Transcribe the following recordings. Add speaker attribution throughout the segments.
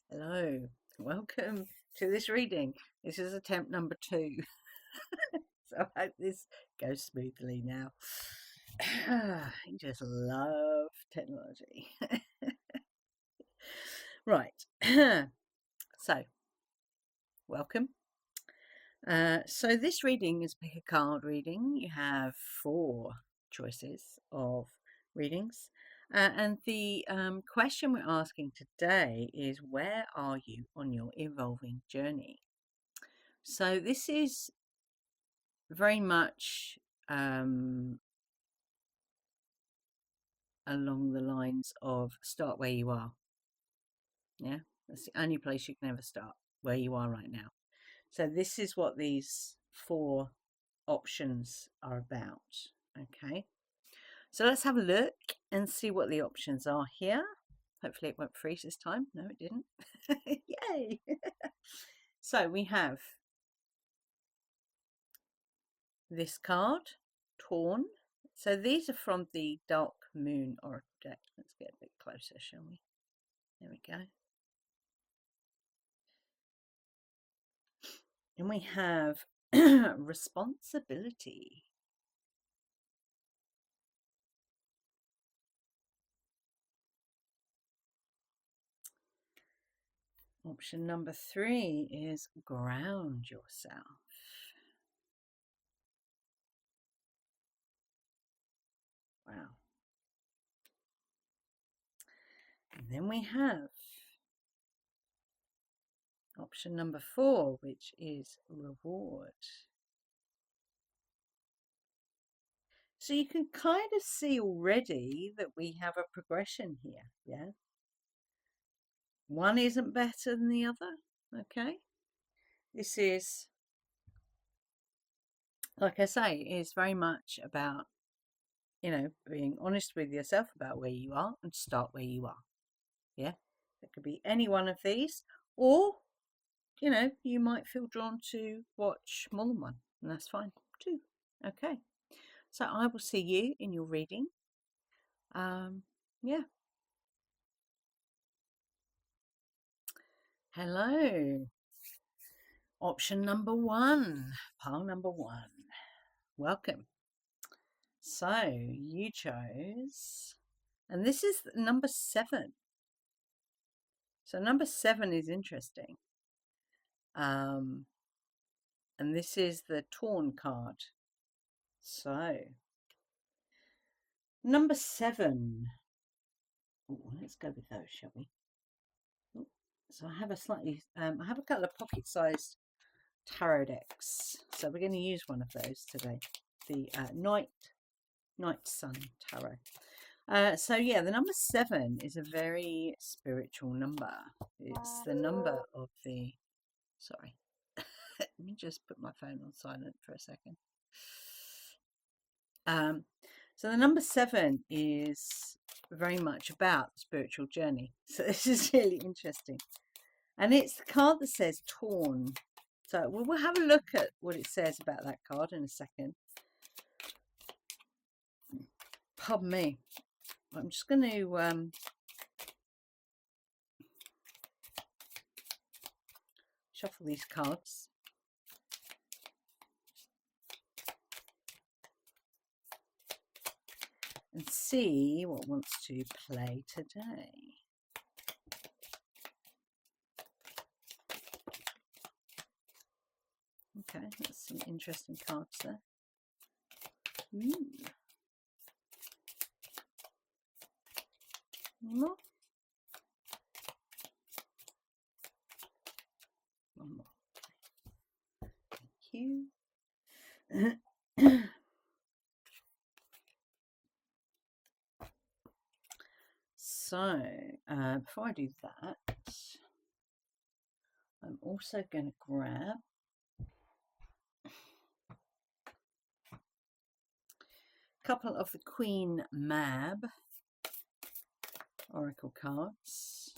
Speaker 1: Hello, welcome to this reading. This is attempt number 2. So I hope this goes smoothly now. I just love technology. Right, so welcome. So this reading is a pick a card reading. You have 4 choices of readings. And the question we're asking today is, where are you on your evolving journey? So this is very much along the lines of start where you are. Yeah, that's the only place you can ever start, where you are right now. So this is what these 4 options are about. Okay, so let's have a look and see what the options are here. Hopefully it won't freeze this time. No, it didn't. Yay! So we have this card, Torn. So these are from the Dark Moon Oracle deck. Let's get a bit closer, shall we? There we go. And we have responsibility. Option number 3 is ground yourself. Wow. And then we have option number 4, which is reward. So you can kind of see already that we have a progression here, yeah? One isn't better than the other, okay? This is, like I say, is very much about, being honest with yourself about where you are and start where you are, yeah? It could be any one of these, or, you might feel drawn to watch more than one, and that's fine too, okay? So I will see you in your reading. Yeah. Hello. Option number 1, pile number 1. Welcome. So you chose, and this is number 7. So number 7 is interesting. And this is the Torn card. So number 7. Oh, let's go with those, shall we? Oh, so I have I have a couple of pocket-sized tarot decks. So we're going to use one of those today. The Night Sun Tarot. So yeah, the number 7 is a very spiritual number. It's the number of the, sorry, let me just put my phone on silent for a second. So the number 7 is very much about the spiritual journey. So this is really interesting. And it's the card that says Torn. So we'll have a look at what it says about that card in a second. Pardon me. I'm just going to shuffle these cards. And see what wants to play today. Okay, that's some interesting cards there. Ooh. Any more? One more. Thank you. So, before I do that, I'm also going to grab a couple of the Queen Mab Oracle cards.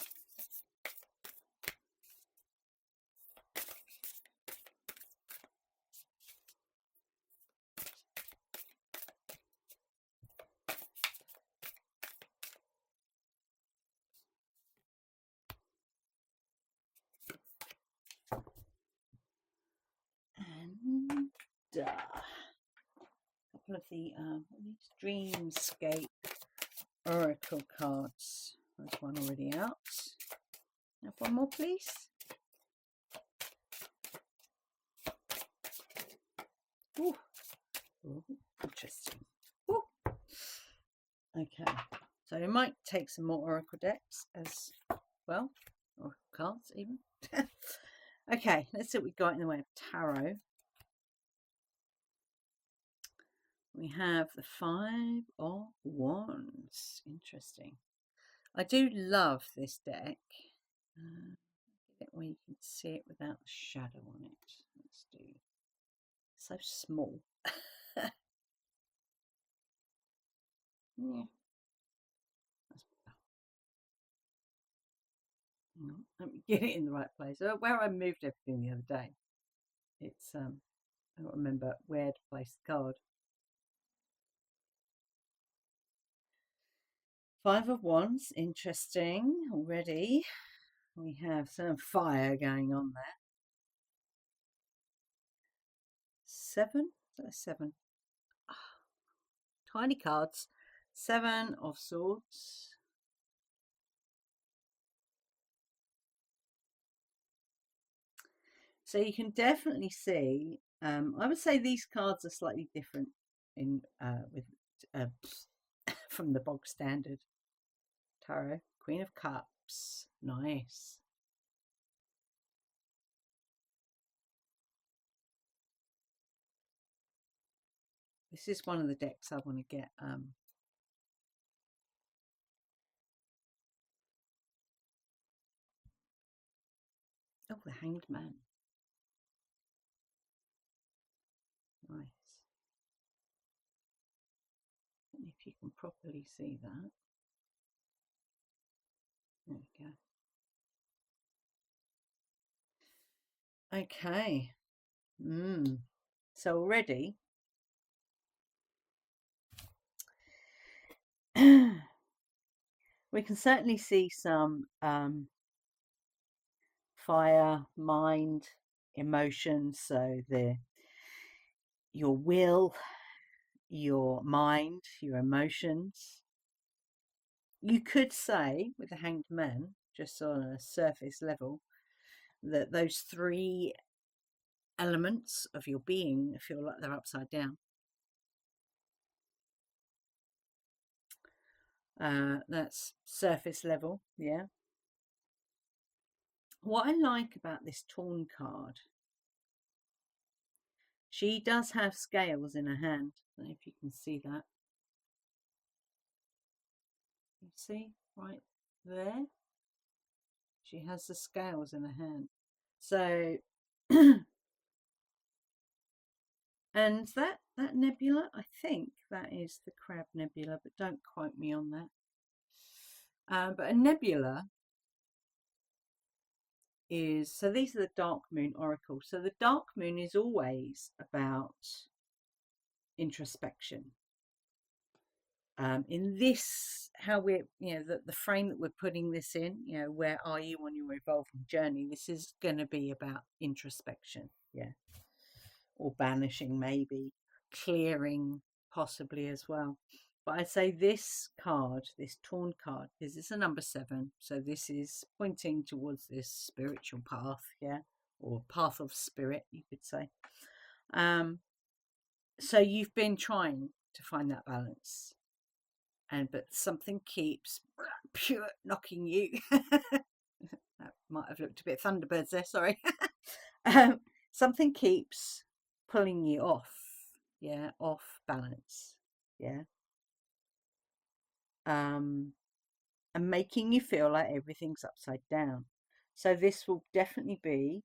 Speaker 1: couple of the Dreamscape Oracle cards. There's one already out. Have one more, please. Ooh. Ooh, interesting. Ooh. Okay, so we might take some more Oracle decks as well, or cards even. Okay, let's see what we got in the way of tarot. We have the 5 of Wands. Interesting. I do love this deck. Get where you can see it without the shadow on it. Let's do. So small. Yeah. Let me get it in the right place. Where I moved everything the other day, it's I don't remember where to place the card. 5 of Wands, interesting already. We have some fire going on there. 7, is that a 7? Oh, tiny cards. 7 of Swords. So you can definitely see. I would say these cards are slightly different in from the bog standard tarot. Queen of Cups, nice. This is one of the decks I want to get. Oh, the Hanged Man. Nice. I don't know if you can properly see that. There we go. Okay. So already we can certainly see some fire, mind, emotions. So your will, your mind, your emotions. You could say with the Hanged Man, just on a surface level, that those 3 elements of your being feel like they're upside down. That's surface level, yeah. What I like about this Torn card, she does have scales in her hand. I don't know if you can see that. You see right there? She has the scales in her hand. So, and that nebula, I think that is the Crab Nebula, but don't quote me on that. But a nebula is, so these are the Dark Moon Oracle. So the Dark Moon is always about introspection. In this, how we're, the frame that we're putting this in, where are you on your evolving journey? This is going to be about introspection, yeah, or banishing, maybe clearing, possibly as well. But I'd say this card, this Torn card, because it's a number 7, so this is pointing towards this spiritual path, yeah, or path of spirit, you could say. So you've been trying to find that balance, but something keeps knocking you. That might have looked a bit Thunderbirds there, sorry. Something keeps pulling you off, yeah, off balance, yeah. And making you feel like everything's upside down. So this will definitely be,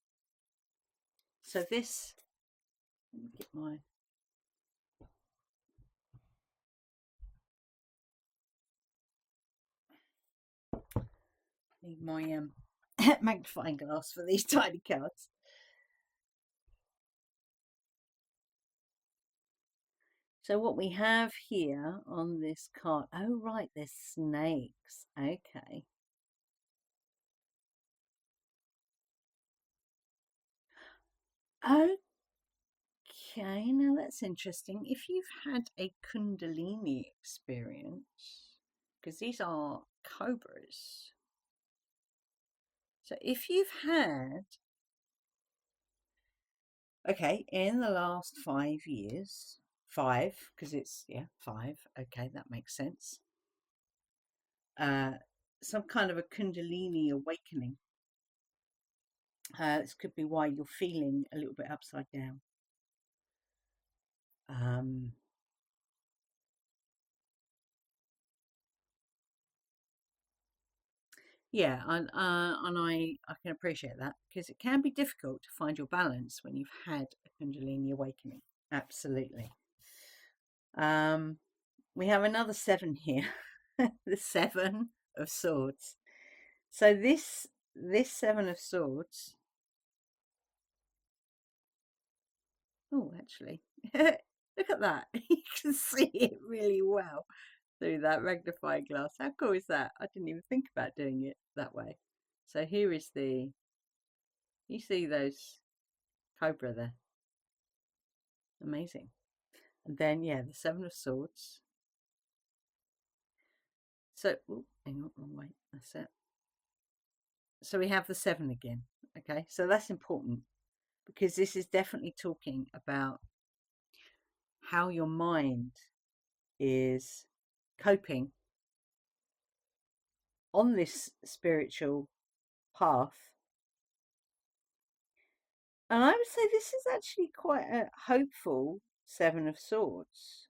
Speaker 1: so this, let me get my, need my magnifying glass for these tiny cards. So what we have here on this card, oh right, there's snakes, okay. Okay, now that's interesting. If you've had a Kundalini experience, because these are cobras. So if you've had, okay, in the last 5 years, five, because it's, yeah, five, okay, that makes sense. Some kind of a Kundalini awakening. This could be why you're feeling a little bit upside down. Yeah, and I can appreciate that because it can be difficult to find your balance when you've had a Kundalini awakening. Absolutely. We have another seven here, the Seven of Swords. So this Seven of Swords. Oh, actually, look at that. You can see it really well through that magnifying glass. How cool is that? I didn't even think about doing it that way. So here is you see those cobra there. Amazing. And then, yeah, the Seven of Swords. So, ooh, hang on, wrong way. That's it. So we have the seven again. Okay, so that's important because this is definitely talking about how your mind is coping on this spiritual path. And I would say this is actually quite a hopeful Seven of Swords.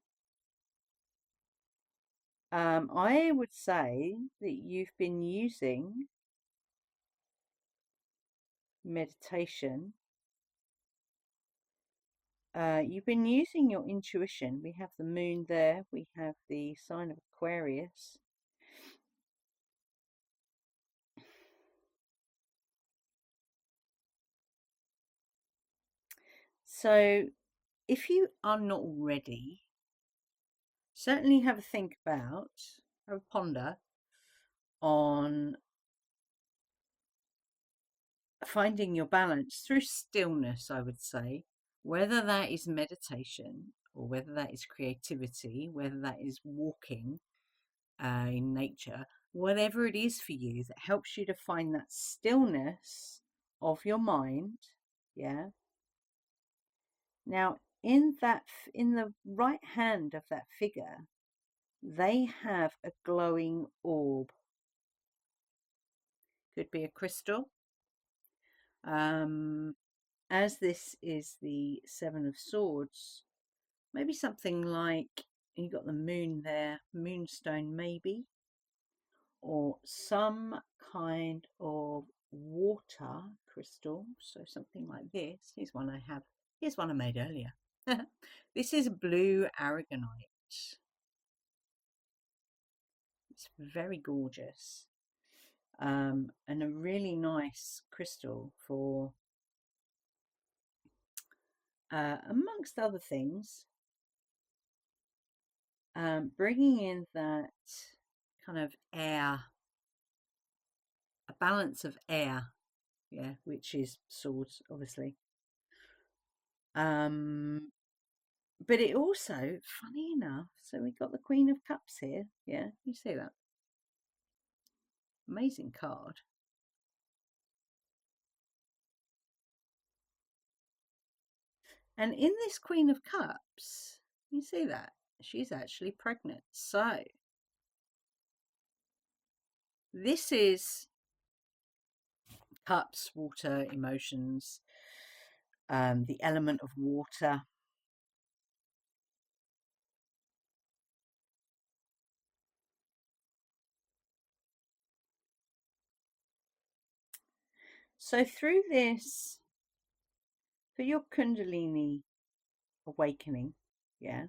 Speaker 1: I would say that you've been using meditation. You've been using your intuition. We have the moon there. We have the sign of Aquarius. So if you are not ready, certainly have a think about, have a ponder on finding your balance through stillness, I would say, whether that is meditation or whether that is creativity, whether that is walking in nature, whatever it is for you that helps you to find that stillness of your mind. Yeah. Now, in the right hand of that figure, they have a glowing orb. Could be a crystal. As this is the Seven of Swords, maybe something like, you got the moon there, moonstone maybe, or some kind of water crystal. So something like this. Here's one I have. Here's one I made earlier. This is blue aragonite. It's very gorgeous. And a really nice crystal for, amongst other things, bringing in that kind of air, a balance of air, yeah, which is swords, obviously. But it also, funny enough, so we got the Queen of Cups here, yeah, you see that? Amazing card. And in this Queen of Cups, you see that? She's actually pregnant. So, this is cups, water, emotions, the element of water. So through this, for your Kundalini awakening, yeah,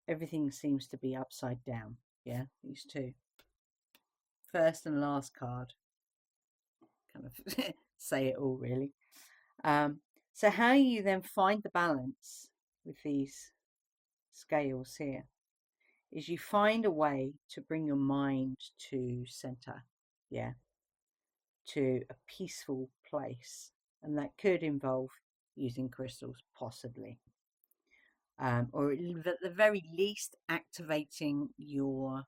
Speaker 1: everything seems to be upside down. Yeah, these two. First and last card kind of say it all, really. So how you then find the balance with these scales here is you find a way to bring your mind to center, yeah, to a peaceful place. And that could involve using crystals, possibly. Or at the very least, activating your,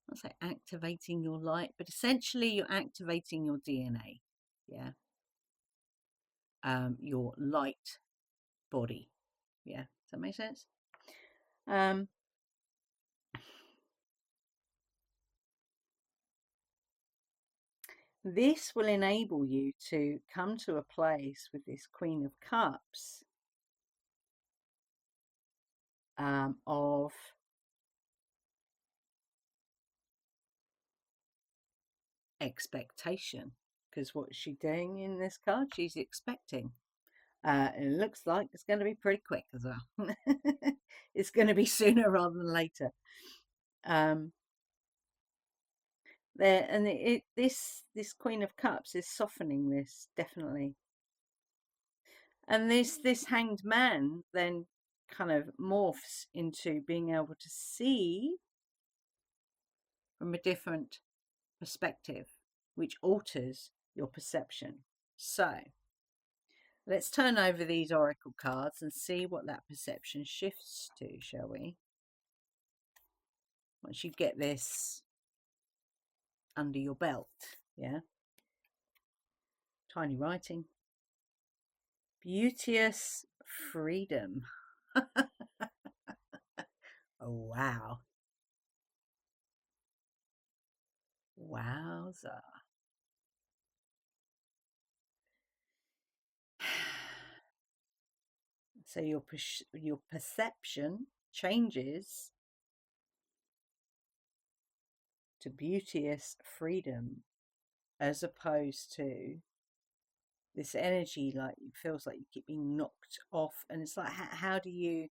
Speaker 1: I'll say activating your light, but essentially you're activating your DNA. Yeah. Your light body. Yeah. Does that make sense? This will enable you to come to a place with this Queen of Cups of expectation, because what's she doing in this card? She's expecting. And it looks like it's going to be pretty quick as well. It's going to be sooner rather than later. There and this Queen of Cups is softening this, definitely. And this Hanged Man then kind of morphs into being able to see from a different perspective, which alters your perception. So let's turn over these oracle cards and see what that perception shifts to, shall we? Once you get this under your belt, yeah? Tiny writing. Beauteous freedom. Oh, wow. Wowza. So your perception changes to beauteous freedom, as opposed to this energy, like it feels like you keep being knocked off. And it's like, how do you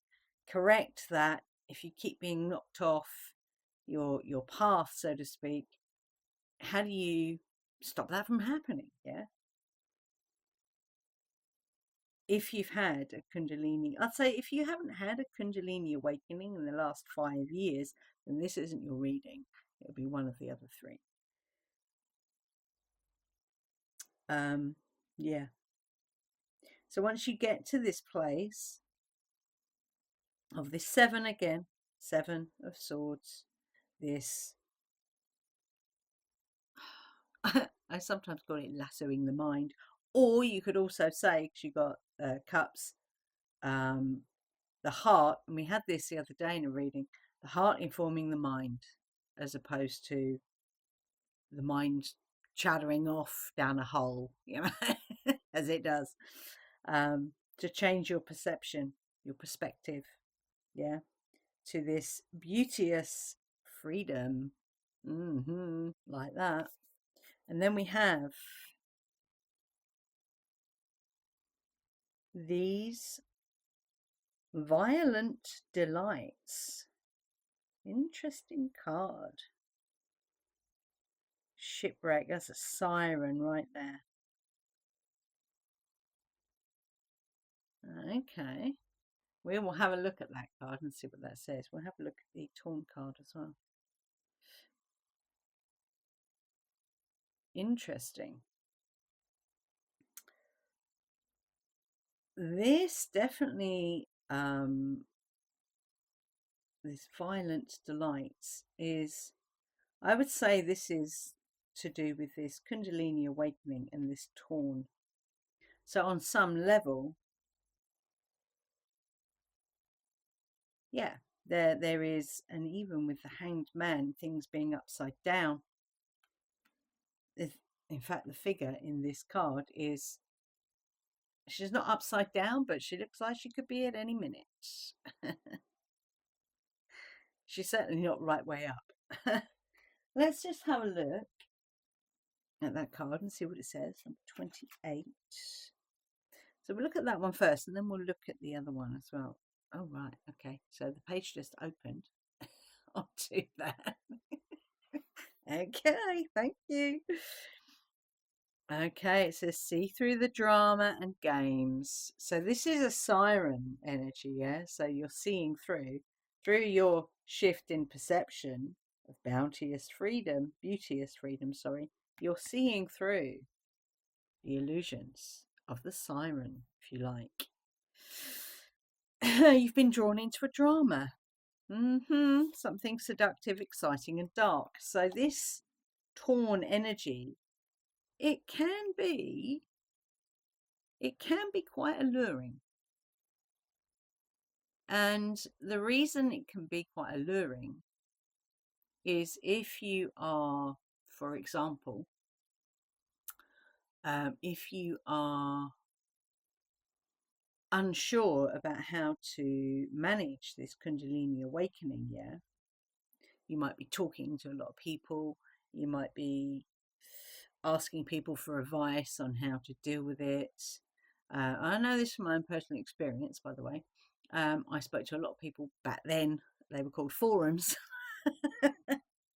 Speaker 1: correct that if you keep being knocked off your path, so to speak? How do you stop that from happening? Yeah. If you've had a Kundalini, I'd say if you haven't had a Kundalini awakening in the last 5 years, then this isn't your reading. It'll be one of the other three. Yeah. So once you get to this place of this 7 again, 7 of Swords, this, I sometimes call it lassoing the mind, or you could also say, because you got cups, the heart, and we had this the other day in a reading, the heart informing the mind, as opposed to the mind chattering off down a hole, you know, as it does, to change your perception, your perspective, yeah, to this beauteous freedom, like that. And then we have these violent delights. Interesting card. Shipwreck, that's a siren right there. Okay. We will have a look at that card and see what that says. We'll have a look at the Torn card as well. Interesting. This definitely, this violent delights is, I would say this is to do with this Kundalini awakening and this Torn. So on some level, yeah, there is, and even with the Hanged Man, things being upside down. In fact, the figure in this card is, she's not upside down, but she looks like she could be at any minute. She's certainly not right way up. Let's just have a look at that card and see what it says. Number 28. So we'll look at that one first, and then we'll look at the other one as well. Oh, right. Okay. So the page just opened. I'll do that. Okay. Thank you. Okay, it says see through the drama and games. So this is a siren energy, yeah? So you're seeing through your shift in perception of beauteous freedom, sorry, you're seeing through the illusions of the siren, if you like. You've been drawn into a drama. Something seductive, exciting, and dark. So this torn energy, it can be quite alluring. And the reason it can be quite alluring is if you are, for example, if you are unsure about how to manage this Kundalini awakening, yeah, you might be talking to a lot of people, you might be asking people for advice on how to deal with it. I know this from my own personal experience, by the way. I spoke to a lot of people back then. They were called forums.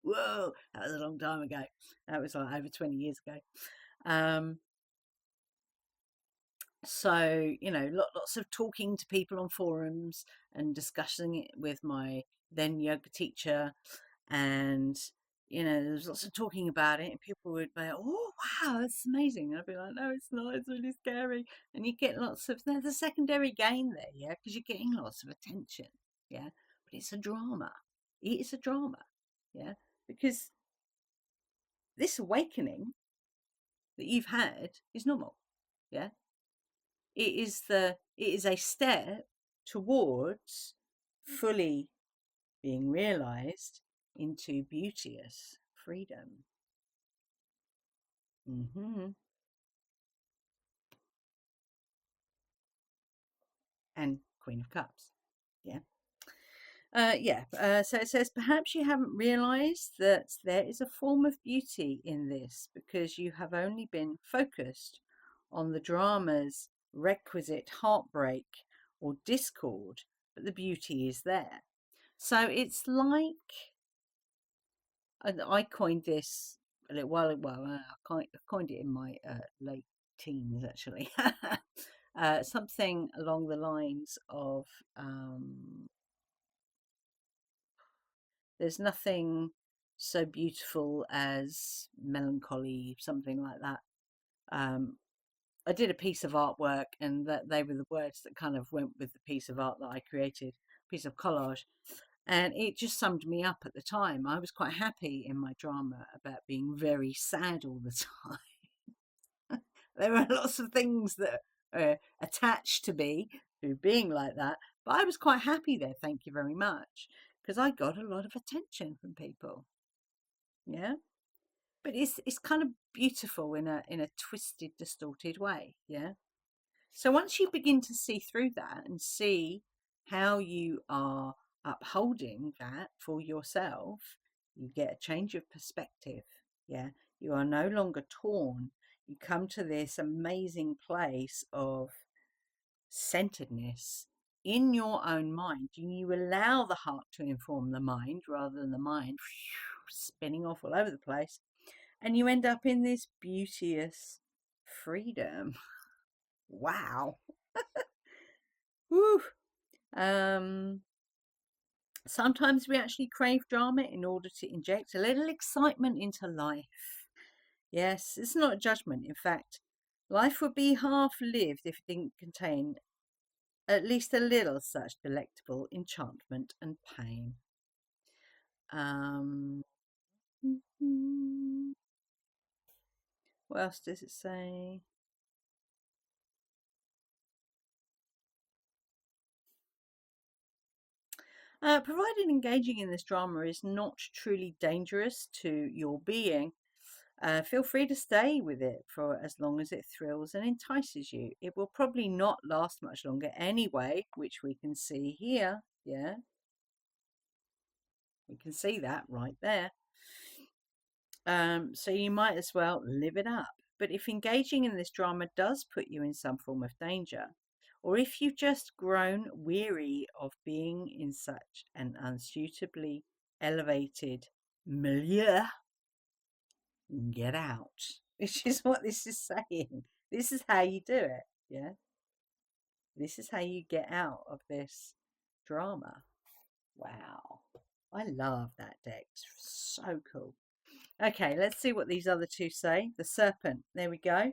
Speaker 1: Whoa, that was a long time ago. That was like over 20 years ago. So, you know, lots of talking to people on forums and discussing it with my then yoga teacher. And, you know, there's lots of talking about it. And people would be, oh, wow, it's amazing. And I'd be like, no, it's not. It's really scary. And you get lots of, there's a secondary gain there, yeah, because you're getting lots of attention, yeah. But it's a drama. It is a drama, yeah, because this awakening that you've had is normal, yeah. It is a step towards fully being realized into beauteous freedom. And Queen of Cups, yeah. So it says, perhaps you haven't realized that there is a form of beauty in this because you have only been focused on the drama's requisite heartbreak or discord, but the beauty is there. So it's like, I coined this a little while ago. I coined it in my late teens, actually. Something along the lines of, there's nothing so beautiful as melancholy, something like that. I did a piece of artwork, and that they were the words that kind of went with the piece of art that I created, piece of collage. And it just summed me up at the time. I was quite happy in my drama about being very sad all the time. There were lots of things that are attached to me through being like that, but I was quite happy there, thank you very much, because I got a lot of attention from people. Yeah, but it's kind of beautiful in a twisted, distorted way. Yeah. So once you begin to see through that and see how you are upholding that for yourself, you get a change of perspective. Yeah. You are no longer torn. You come to this amazing place of centeredness in your own mind. You allow the heart to inform the mind rather than the mind spinning off all over the place. And you end up in this beauteous freedom. Wow. Woo. Sometimes we actually crave drama in order to inject a little excitement into life. Yes, it's not a judgment. In fact, life would be half lived if it didn't contain at least a little such delectable enchantment and pain. What else does it say? Provided engaging in this drama is not truly dangerous to your being, feel free to stay with it for as long as it thrills and entices you. It will probably not last much longer anyway, which we can see here. Yeah, we can see that right there. So you might as well live it up. But if engaging in this drama does put you in some form of danger, or if you've just grown weary of being in such an unsuitably elevated milieu, get out. Which is what this is saying. This is how you do it. Yeah. This is how you get out of this drama. Wow. I love that deck. It's so cool. Okay, let's see what these other two say. The serpent. There we go.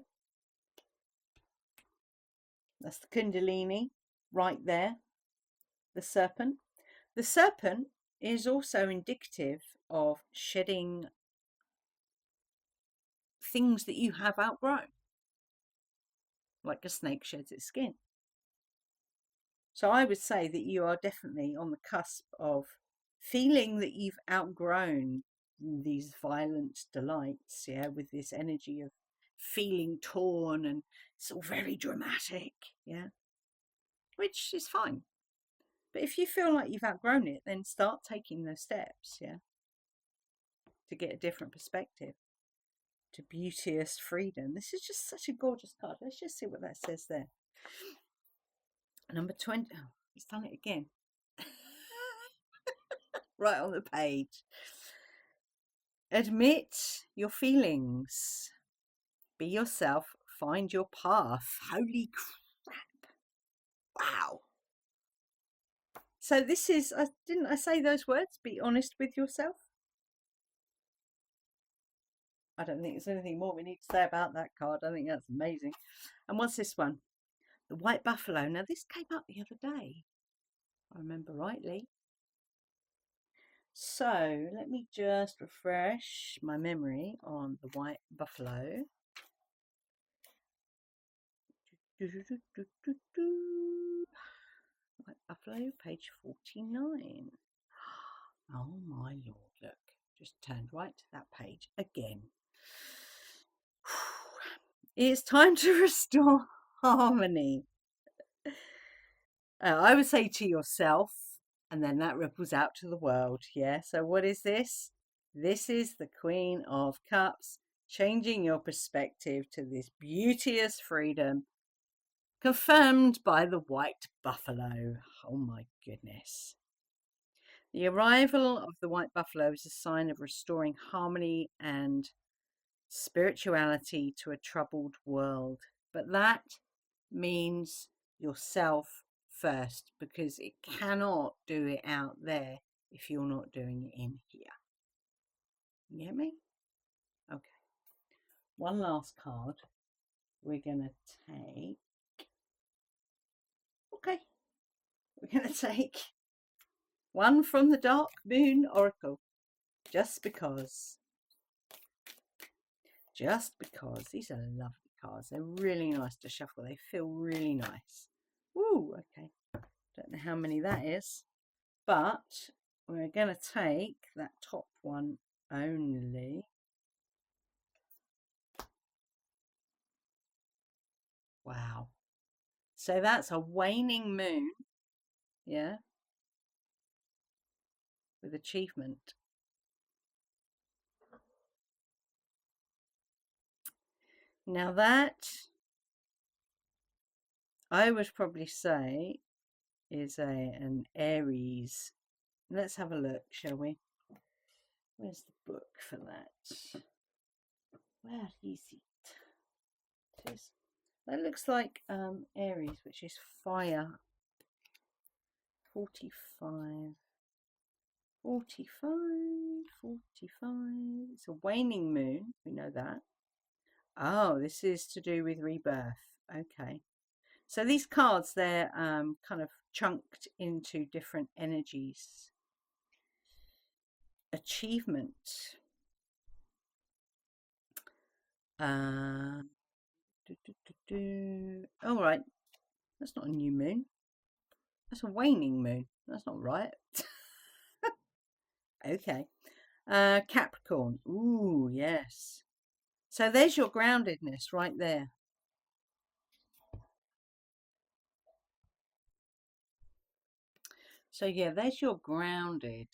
Speaker 1: That's the Kundalini right there, the serpent. The serpent is also indicative of shedding things that you have outgrown, like a snake sheds its skin. So I would say that you are definitely on the cusp of feeling that you've outgrown these violent delights, yeah, with this energy of feeling torn, and it's all very dramatic, yeah, which is fine. But if you feel like you've outgrown it, then start taking those steps, yeah, to get a different perspective, to beauteous freedom. This is just such a gorgeous card. Let's just see what that says there. Number 20. Oh, it's done it again. Right on the page. Admit your feelings. Be yourself. Find your path. Holy crap. Wow. So this is, didn't I say those words? Be honest with yourself. I don't think there's anything more we need to say about that card. I think that's amazing. And what's this one? The White Buffalo. Now this came up the other day, if I remember rightly. So let me just refresh my memory on the White Buffalo. White Buffalo, page 49. Oh my lord, look. Just turned right to that page again. It's time to restore harmony. I would say to yourself, and then that ripples out to the world. Yeah. So what is this? This is the Queen of Cups, changing your perspective to this beauteous freedom, confirmed by the White Buffalo. Oh my goodness. The arrival of the White Buffalo is a sign of restoring harmony and spirituality to a troubled world. But that means yourself first, because it cannot do it out there if you're not doing it in here. You get me? Okay. One last card we're going to take. Okay. We're going to take one from the Dark Moon Oracle. Just because. These are lovely cards. They're really nice to shuffle. They feel really nice. Ooh, okay. Don't know how many that is. But we're going to take that top one only. Wow. So that's a waning moon. Yeah. With achievement. Now that, I would probably say, is an Aries. Let's have a look, shall we? Where's the book for that? Where is it? It is. That looks like Aries, which is fire. 45. 45. It's a waning moon. We know that. Oh, this is to do with rebirth. Okay. So these cards, they're kind of chunked into different energies. Achievement. All right. That's not a new moon. That's a waning moon. That's not right. Okay. Capricorn. Ooh, yes. So there's your groundedness right there. So yeah, there's your grounded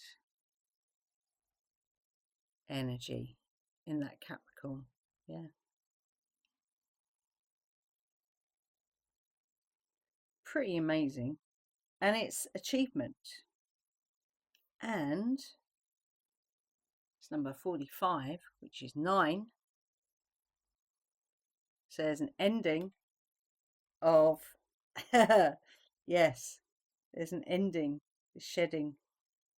Speaker 1: energy in that Capricorn. Yeah. Pretty amazing. And it's achievement. And it's number 45, which is 9. So there's an ending of, yes, there's an ending, the shedding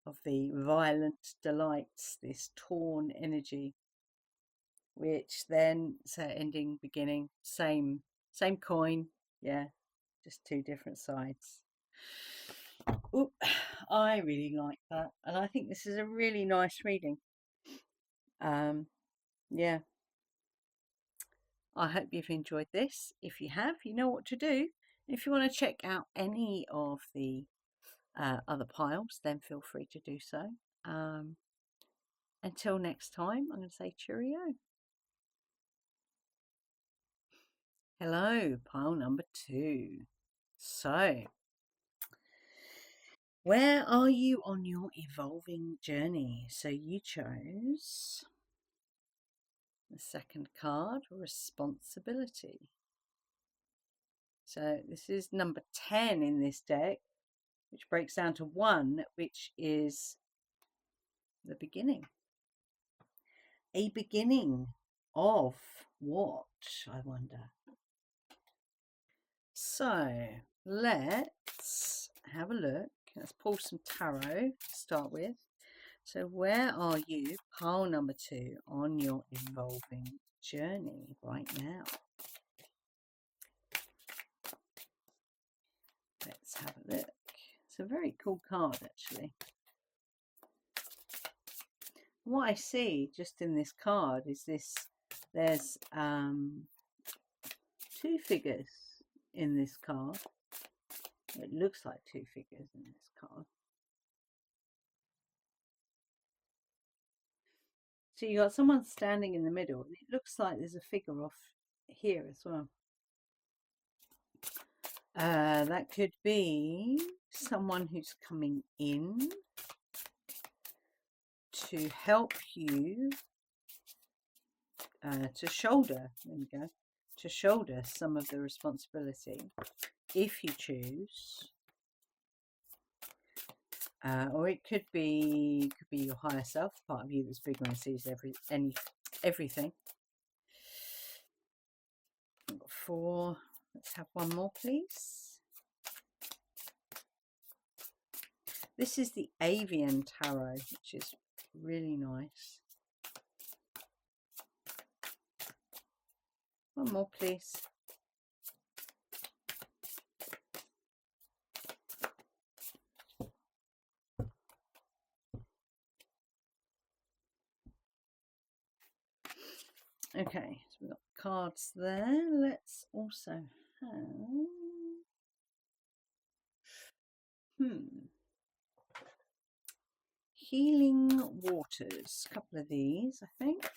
Speaker 1: of the violent delights, this torn energy, which then, so ending, beginning, same coin, yeah. just two different sides. Oop, I really like that, and I think this is a really nice reading. Yeah, I hope you've enjoyed this. If you have, you know what to do. If you want to check out any of the other piles, then feel free to do so. Until next time, I'm going to say cheerio. Hello, pile number 2. So, where are you on your evolving journey? So you chose the second card, responsibility. So this is number 10 in this deck, which breaks down to 1, which is the beginning. A beginning of what, I wonder? So let's have a look. Let's pull some tarot to start with. So where are you, pile number 2, on your evolving journey right now? Let's have a look. It's a very cool card, actually. What I see just in this card is there's 2 figures in this card. It looks like 2 figures in this card. So you got someone standing in the middle, and it looks like there's a figure off here as well. That could be someone who's coming in to help you to shoulder, there we go, to shoulder some of the responsibility if you choose. Or it could be your higher self, part of you that's bigger and sees everything. I've got 4. Let's have one more, please. This is the Avian Tarot, which is really nice. One more, please. Okay, so we've got cards there. Let's also have Healing Waters. A couple of these, I think.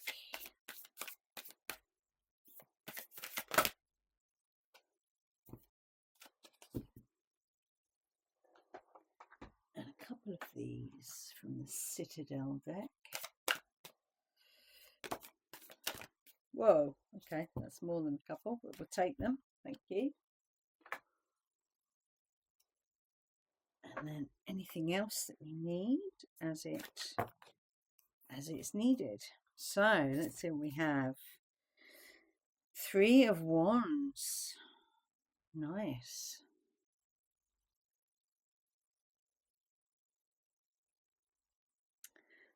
Speaker 1: And a couple of these from the Citadel deck. Whoa, okay, that's more than a couple, but we'll take them. Thank you. And then anything else that we need as it's needed. So let's see what we have. 3 of Wands. Nice.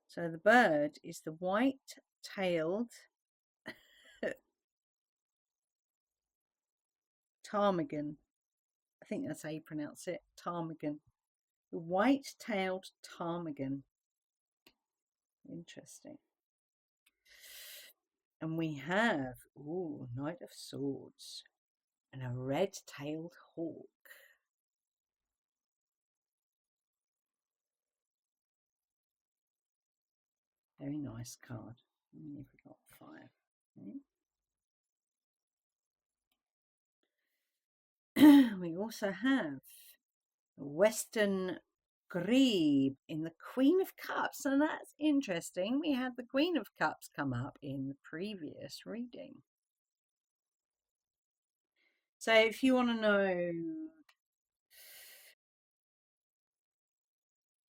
Speaker 1: So the bird is the white-tailed ptarmigan. I think that's how you pronounce it, ptarmigan. The white-tailed ptarmigan. Interesting. And we have, Knight of Swords and a red-tailed hawk. Very nice card. How many have we got? 5. Okay. We also have Western Grebe in the Queen of Cups, and that's interesting. We had the Queen of Cups come up in the previous reading. So if you want to know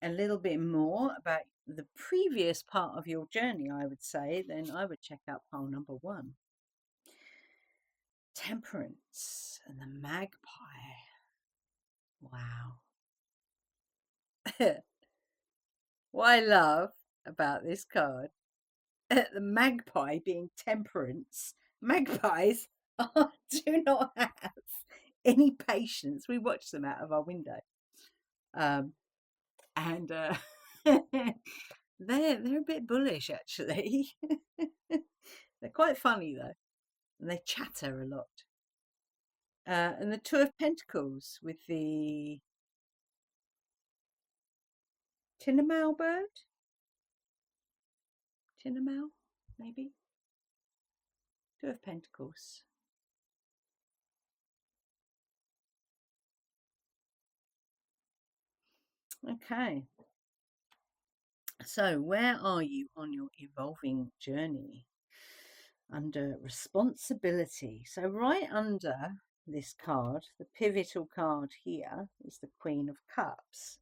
Speaker 1: a little bit more about the previous part of your journey, I would say, then I would check out pile number 1. Temperance and the Magpie. Wow. What I love about this card, the magpie being temperance. Magpies do not have any patience. We watch them out of our window, um, and they're a bit bullish actually. They're quite funny though, and they chatter a lot. And the Two of Pentacles with the tinamou bird, tinamou maybe. Two of Pentacles. Okay. So, where are you on your evolving journey? Under responsibility. So, right under this card, the pivotal card here is the Queen of Cups.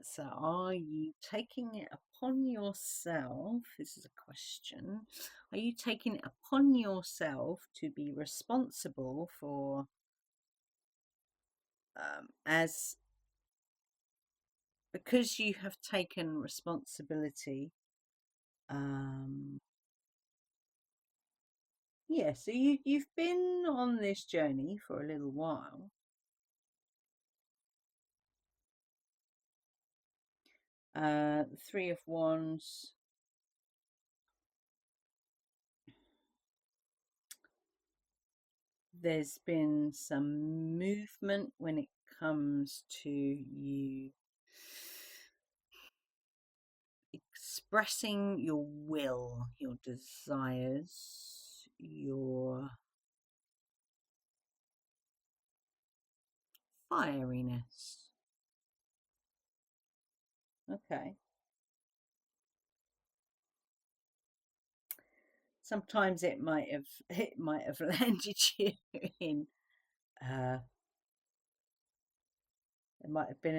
Speaker 1: So are you taking it upon yourself? This is a question. Are you taking it upon yourself to be responsible for, as because you have taken responsibility? Yeah, so you've been on this journey for a little while. The Three of Wands. There's been some movement when it comes to you expressing your will, your desires, your fieriness. Okay. Sometimes it might have landed you in it might have been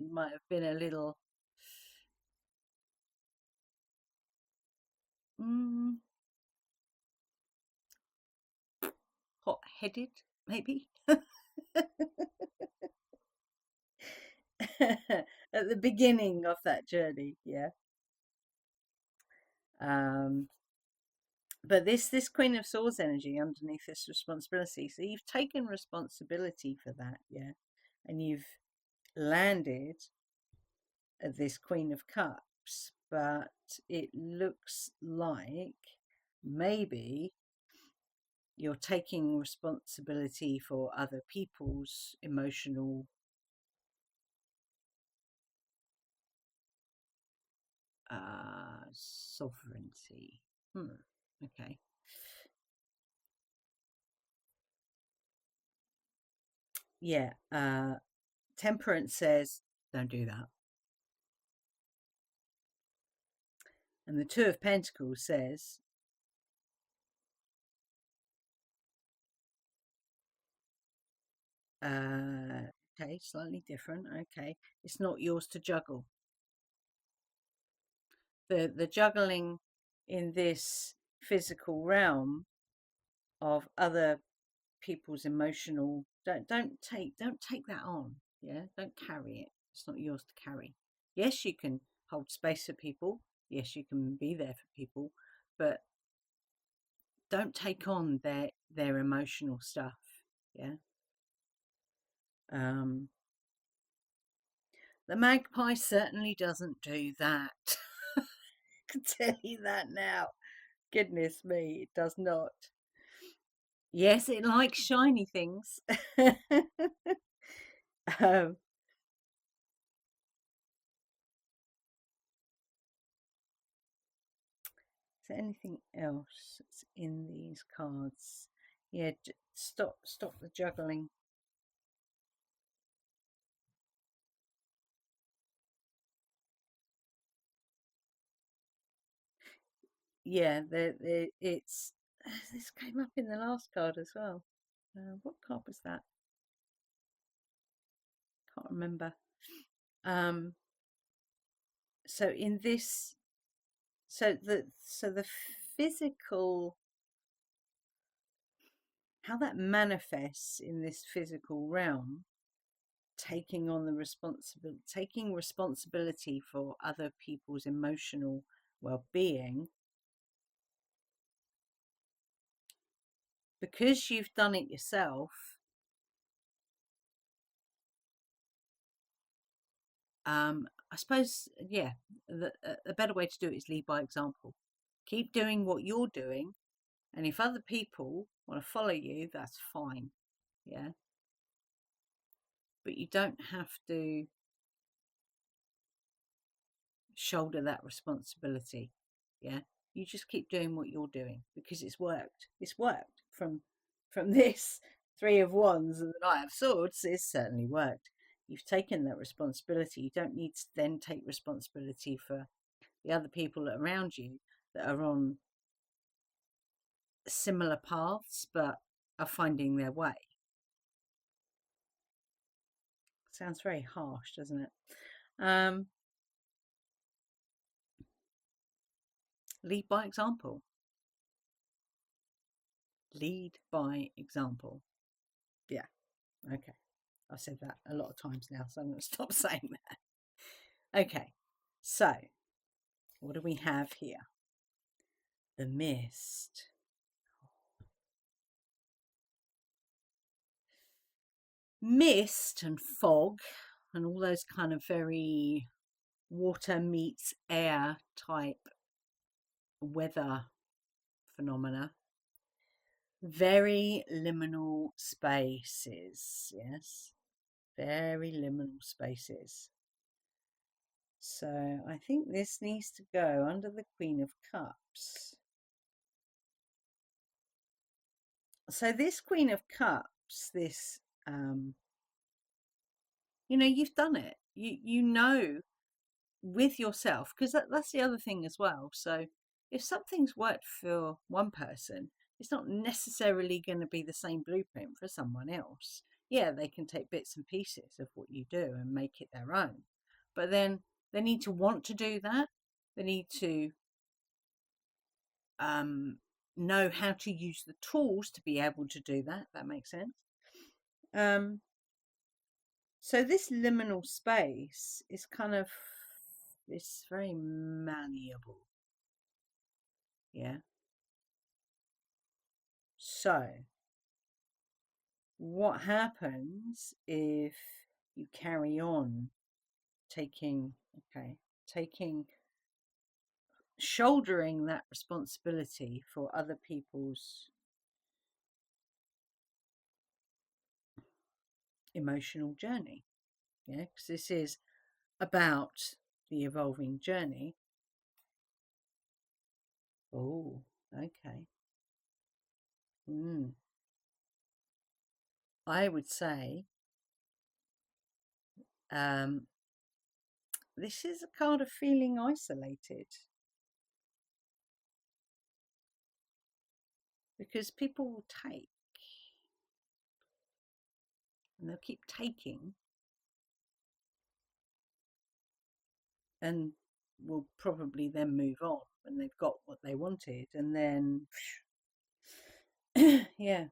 Speaker 1: you might have been a little hot-headed, maybe. At the beginning of that journey, yeah. But this Queen of Swords energy underneath this responsibility, so you've taken responsibility for that, yeah, and you've landed at this Queen of Cups, but it looks like maybe you're taking responsibility for other people's emotional sovereignty. Okay. Yeah. Temperance says, don't do that. And the Two of Pentacles says, okay, slightly different. Okay. It's not yours to juggle. The juggling in this physical realm of other people's emotional, don't take that on. Yeah, don't carry it. It's not yours to carry. Yes, you can hold space for people. Yes, you can be there for people, but don't take on their emotional stuff. Yeah. The magpie certainly doesn't do that. I can tell you that now. Goodness me, it does not. Yes, it likes shiny things. um, is there anything else that's in these cards? Yeah, stop the juggling. Yeah, it's this came up in the last card as well. What card was that? Can't remember. So in this, so the physical, how that manifests in this physical realm taking on the responsibility, taking responsibility for other people's emotional well-being, because you've done it yourself. I suppose, yeah, a better way to do it is lead by example. Keep doing what you're doing, and if other people want to follow you, that's fine, yeah. But you don't have to shoulder that responsibility, yeah. You just keep doing what you're doing because it's worked. It's worked from this Three of Wands and the Knight of Swords. It's certainly worked. You've taken that responsibility. You don't need to then take responsibility for the other people around you that are on similar paths but are finding their way. Sounds very harsh, doesn't it? Lead by example. Lead by example. Yeah, okay. I've said that a lot of times now, so I'm going to stop saying that. Okay, so what do we have here? The mist. Mist and fog and all those kind of very water meets air type weather phenomena. Very liminal spaces, yes. Very liminal spaces. So I think this needs to go under the Queen of Cups. So this Queen of Cups, this, you've done it. You know with yourself, because that's the other thing as well. So if something's worked for one person, it's not necessarily going to be the same blueprint for someone else. Yeah, they can take bits and pieces of what you do and make it their own. But then they need to want to do that. They need to know how to use the tools to be able to do that. That makes sense. So this liminal space is kind of, it's very malleable. Yeah. So what happens if you carry on taking, shouldering that responsibility for other people's emotional journey? Yeah, because this is about the evolving journey. Oh, okay. I would say this is a card of feeling isolated, because people will take and they'll keep taking and will probably then move on when they've got what they wanted, and then yeah.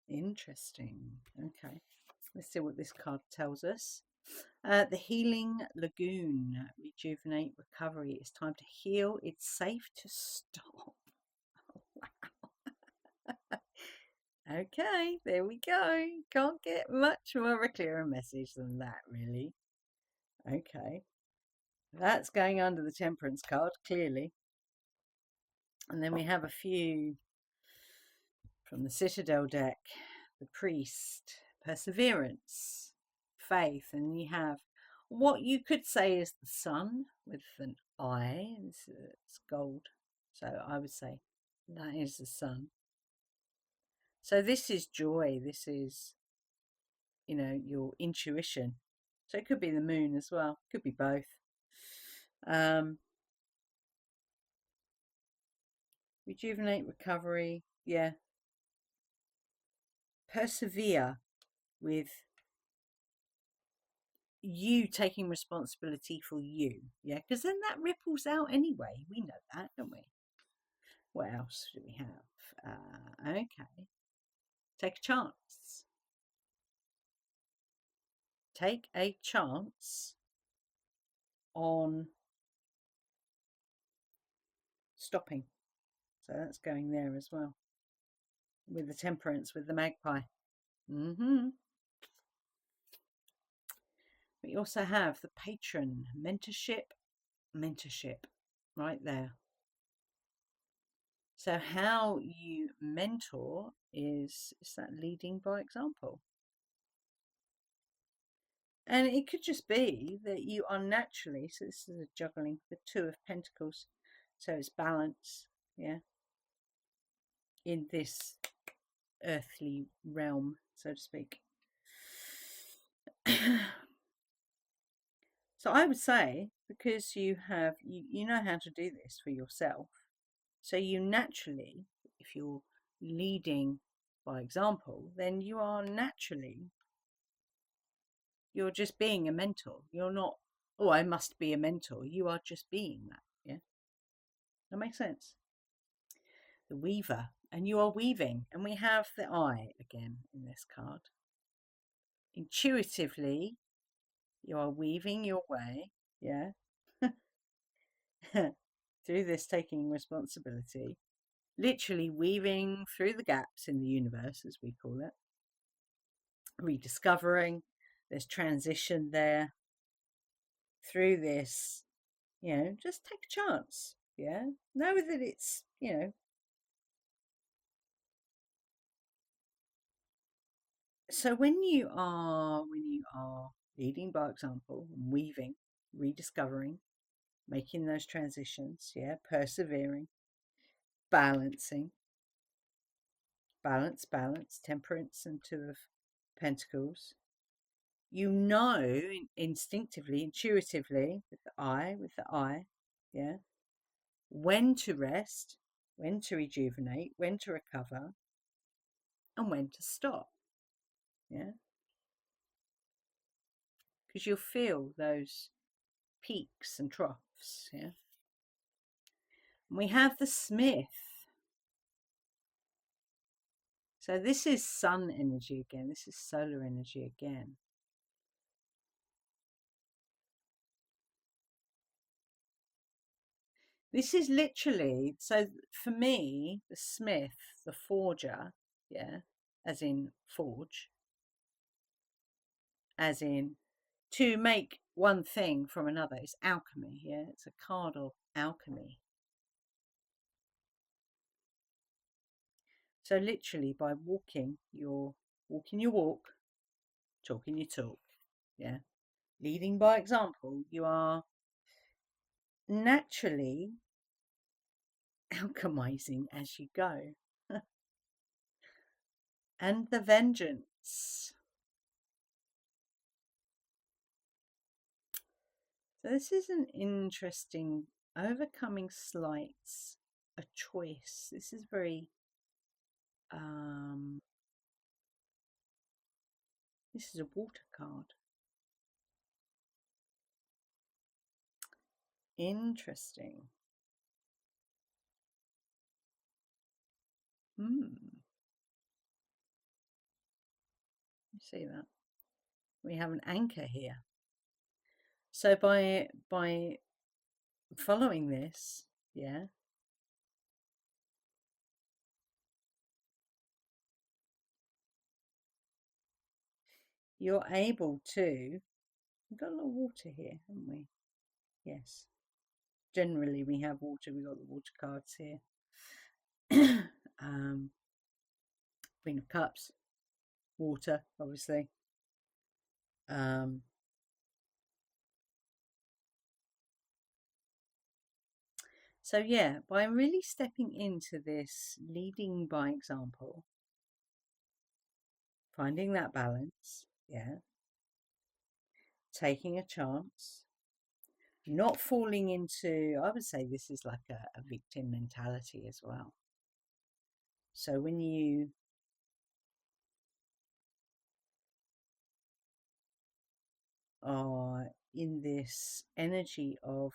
Speaker 1: Interesting. Okay, let's see what this card tells us. The Healing Lagoon. Rejuvenate, recovery. It's time to heal. It's safe to stop. Wow. Okay, there we go. Can't get much more of a clearer message than that, really. Okay, that's going under the Temperance card, clearly. And then we have a few from the Citadel deck. The Priest, Perseverance, Faith, and you have what you could say is the Sun with an eye. It's gold, so I would say that is the Sun. So this is joy. This is, your intuition. So it could be the Moon as well. Could be both. Rejuvenate, recovery. Yeah. Persevere with you taking responsibility for you. Yeah. Because then that ripples out anyway. We know that, don't we? What else do we have? Okay. Take a chance. Take a chance on stopping. So that's going there as well. With the temperance, with the magpie. We also have the patron, mentorship, right there. So how you mentor is that leading by example. And it could just be that you are naturally, so this is a juggling, the Two of Pentacles. So it's balance, yeah, in this earthly realm, so to speak. So I would say, because you have, you know how to do this for yourself. So you naturally, if you're leading by example, then you are naturally, you're just being a mentor. You're not, oh, I must be a mentor. You are just being that. Yeah. That makes sense. The weaver, and you are weaving. And we have the eye again in this card. Intuitively, you are weaving your way. Yeah. Through this, taking responsibility. Literally weaving through the gaps in the universe, as we call it. Rediscovering. There's transition there. Through this, just take a chance. Yeah. Know that it's, So when you are leading by example, weaving, rediscovering, making those transitions, yeah, persevering, balancing, balance, temperance and Two of Pentacles. You know instinctively, intuitively, with the eye, yeah, when to rest, when to rejuvenate, when to recover, and when to stop. Yeah. Because you'll feel those peaks and troughs. Yeah. And we have the Smith. So this is sun energy again. This is solar energy again. This is literally, so for me, the Smith, the forger, yeah, as in forge, as in to make one thing from another. It's alchemy, yeah. It's a card of alchemy. So literally by walking your walk, talking your talk, yeah. Leading by example, you are naturally alchemizing as you go. And the vengeance. So this is an interesting overcoming slights, a choice. This is very this is a water card. Interesting. You see that? We have an anchor here. So by following this, yeah, you're able to, we've got a lot of water here, haven't we? Yes. Generally we have water, we've got the water cards here. Queen of Cups, water, obviously. So yeah, by really stepping into this, leading by example, finding that balance, yeah, taking a chance, not falling into, I would say this is like a victim mentality as well. So when you are in this energy of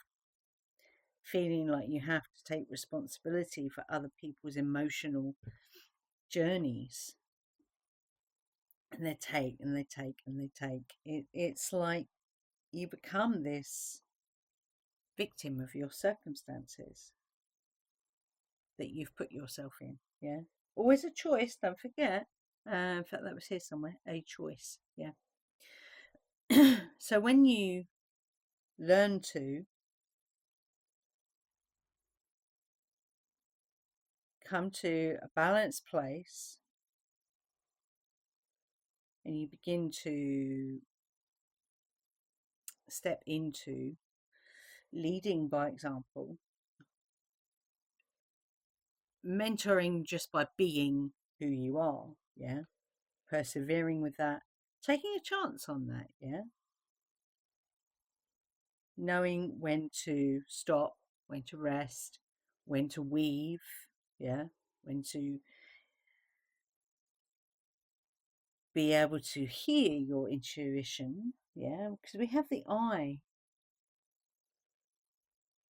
Speaker 1: feeling like you have to take responsibility for other people's emotional journeys, And they take and they take and they take. It's like you become this victim of your circumstances that you've put yourself in. Yeah. Always a choice, don't forget. In fact, that was here somewhere. A choice. Yeah. So when you learn to come to a balanced place and you begin to step into leading by example, mentoring just by being who you are, yeah, persevering with that, taking a chance on that, yeah, knowing when to stop, when to rest, when to weave, yeah, when to be able to hear your intuition, yeah, because we have the eye.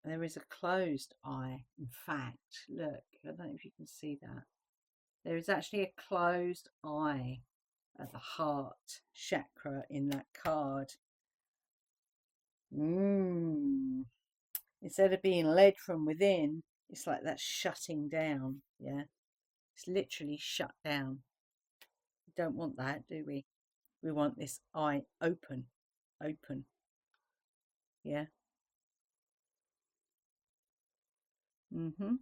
Speaker 1: There is a closed eye, in fact. Look, I don't know if you can see that. There is actually a closed eye at the heart chakra in that card. Instead of being led from within, it's like that's shutting down. Yeah, it's literally shut down. We don't want that, do we? We want this eye open, open. Yeah. Mm-hmm.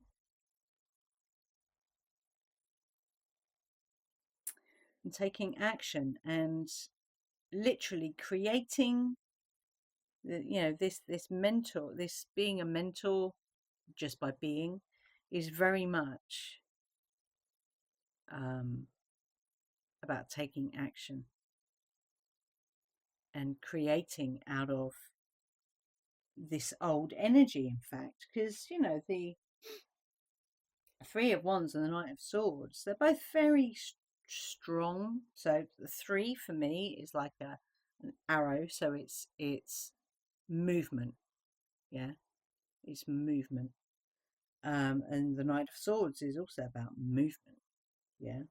Speaker 1: And taking action and literally creating this mentor, this being a mentor just by being is very much um, about taking action and creating out of this old energy, in fact, because the Three of Wands and the Knight of Swords, they're both very strong. So the three for me is like an arrow, so it's movement. Yeah, it's movement. And the Knight of Swords is also about movement. Yeah,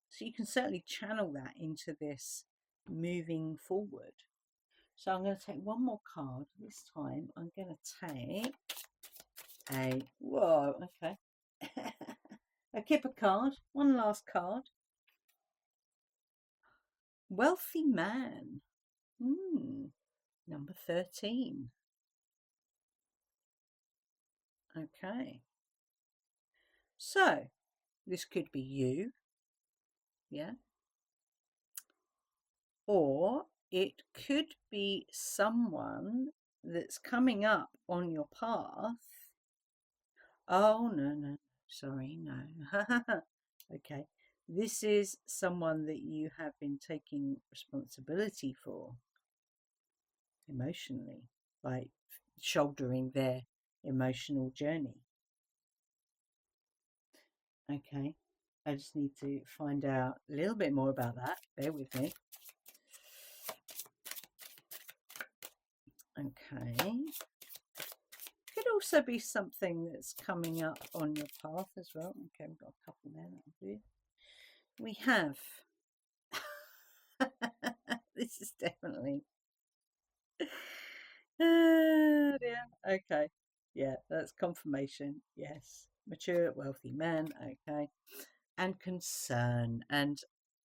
Speaker 1: so you can certainly channel that into this moving forward. So I'm going to take one more card. This time I'm going to take whoa, okay. A Kipper card. One last card. Wealthy man. Number 13. Okay. So this could be you. Yeah. Or it could be someone that's coming up on your path. Oh, no. Sorry, no. Okay. This is someone that you have been taking responsibility for emotionally, like shouldering their emotional journey. Okay. I just need to find out a little bit more about that. Bear with me. Okay. Could also be something that's coming up on your path as well. Okay, we've got a couple there. That'll do. We have. This is definitely. Yeah. Okay. Yeah, that's confirmation. Yes. Mature, wealthy man. Okay. And concern. And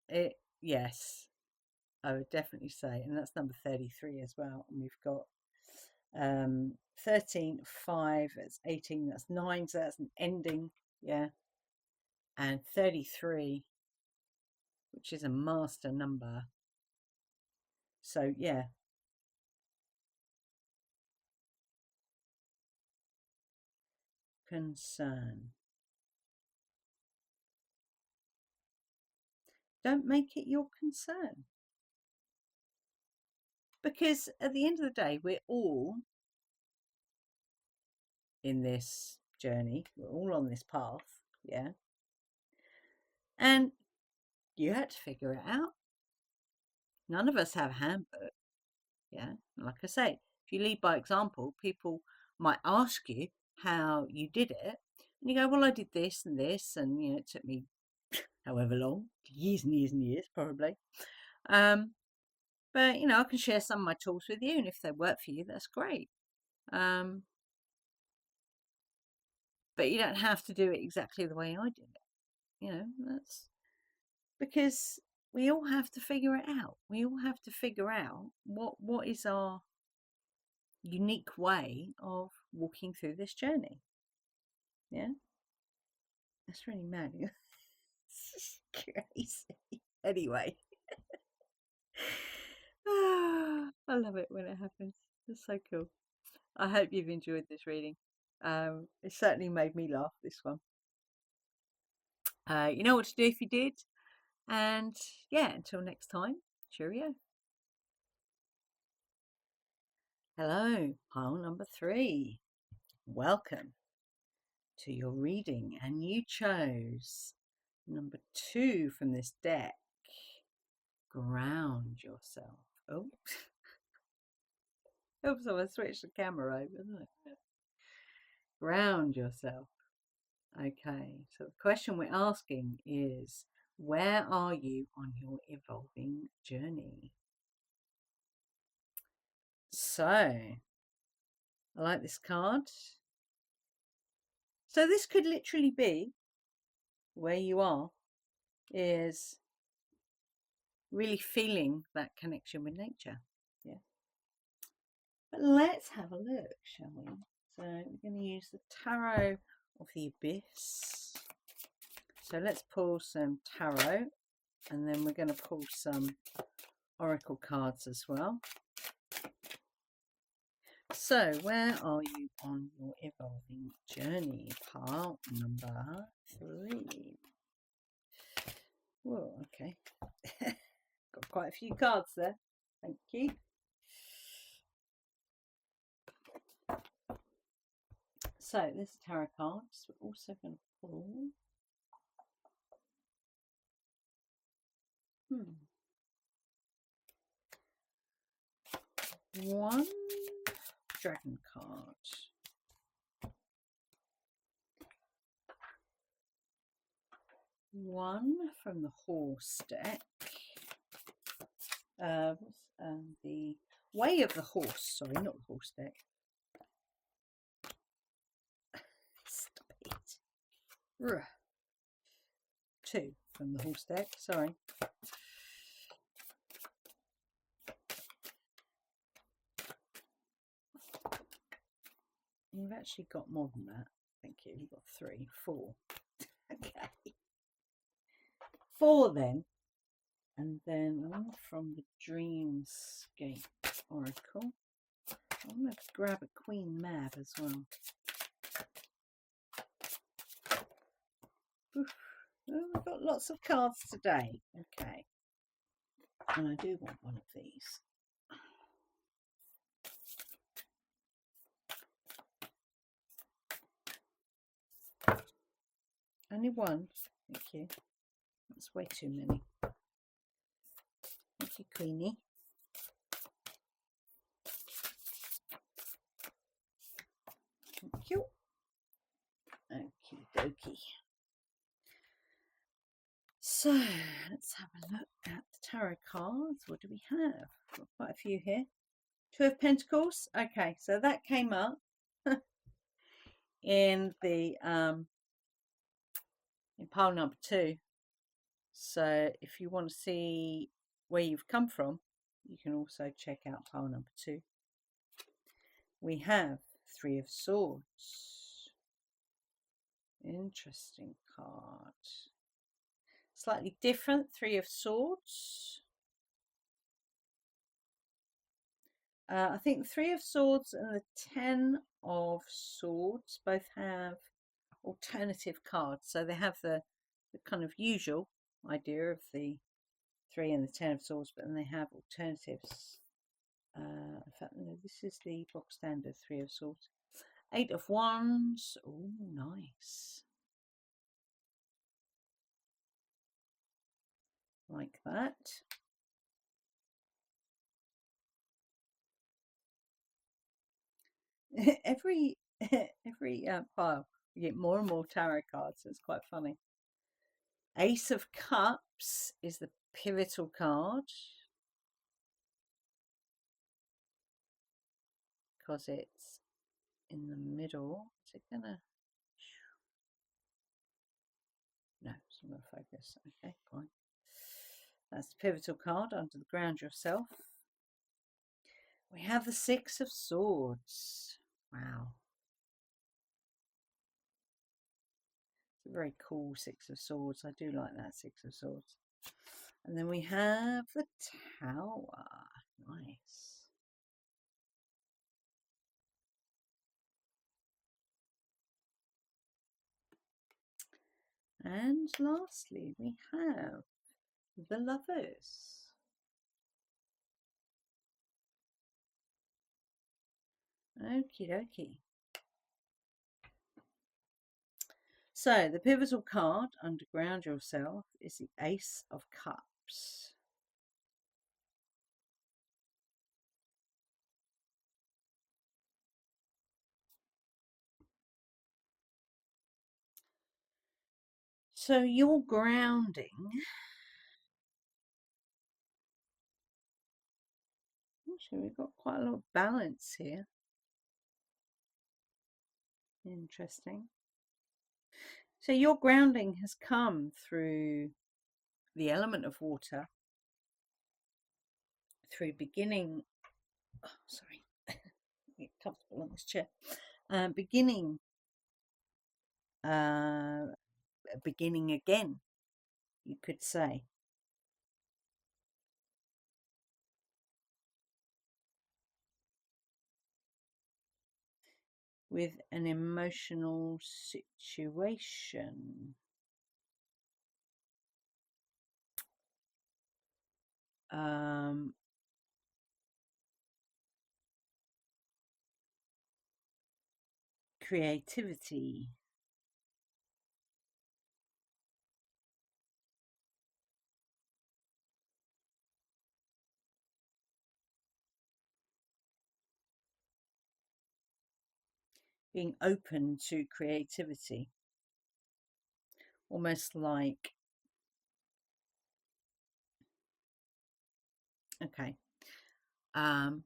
Speaker 1: it, yes, I would definitely say. And that's number 33 as well. And we've got 13, 5, that's 18, that's 9, so that's an ending. Yeah. And 33, which is a master number. So, yeah. Concern. Don't make it your concern. Because at the end of the day, we're all in this journey. We're all on this path. Yeah. And you had to figure it out. None of us have a handbook. Yeah. And like I say, if you lead by example, people might ask you how you did it. And you go, well, I did this and this. And, it took me however long, years and years and years probably. But I can share some of my tools with you, and if they work for you, that's great. But you don't have to do it exactly the way I did it. That's because we all have to figure it out. We all have to figure out what is our unique way of walking through this journey. Yeah, that's really mad. It's crazy. Anyway, I love it when it happens. It's so cool. I hope you've enjoyed this reading. It certainly made me laugh, this one. You know what to do if you did. And yeah, until next time, cheerio. Hello, pile number 3. Welcome to your reading, and you chose number 2 from this deck. Ground yourself. Oh, oops, I switched the camera over. Ground yourself. Okay, so the question we're asking is, where are you on your evolving journey? So, I like this card. So this could literally be where you are, is really feeling that connection with nature. Yeah. But let's have a look, shall we? So we're going to use the Tarot of the Abyss. So let's pull some tarot, and then we're going to pull some oracle cards as well. So where are you on your evolving journey? Pile number 3. Whoa, okay. Got quite a few cards there. Thank you. So this is tarot cards. We're also going to pull one dragon card, one from the horse deck, the way of the horse, sorry, not the horse deck. Stop it. 2 from the horse deck, sorry. You've actually got more than that. Thank you. You've got 3, 4. Okay. 4 then. And then one from the Dreamscape Oracle. I'm going to grab a Queen Mab as well. Oof. Oh, we've got lots of cards today. Okay. And I do want one of these. Only one. Thank you. That's way too many. Thank you, Queenie. Thank you. Okie dokie. So let's have a look at the tarot cards. What do we have? Got quite a few here. 2 of Pentacles. Okay, so that came up in the in pile number 2. So if you want to see where you've come from, you can also check out pile number 2. We have 3 of Swords. Interesting card. Slightly different 3 of Swords. I think 3 of Swords and the 10 of Swords both have alternative cards. So they have the kind of usual idea of the 3 and the 10 of Swords, but then they have alternatives. In fact, no, this is the box standard 3 of Swords. 8 of Wands. Oh, nice. Like that. every pile you get more and more tarot cards. So it's quite funny. Ace of Cups is the pivotal card because it's in the middle. Is it gonna? No, it's not gonna focus. Okay, fine. That's the pivotal card under the ground yourself. We have the Six of Swords. Wow. It's a very cool Six of Swords. I do like that Six of Swords. And then we have the Tower. Nice. And lastly, we have the Lovers. Okie dokie. So the pivotal card under ground yourself is the Ace of Cups. So you're grounding. Actually, we've got quite a lot of balance here. Interesting. So your grounding has come through the element of water, through beginning. Oh, sorry, get comfortable on this chair. Beginning again, you could say. With an emotional situation. Creativity. Being open to creativity. Almost like, okay, can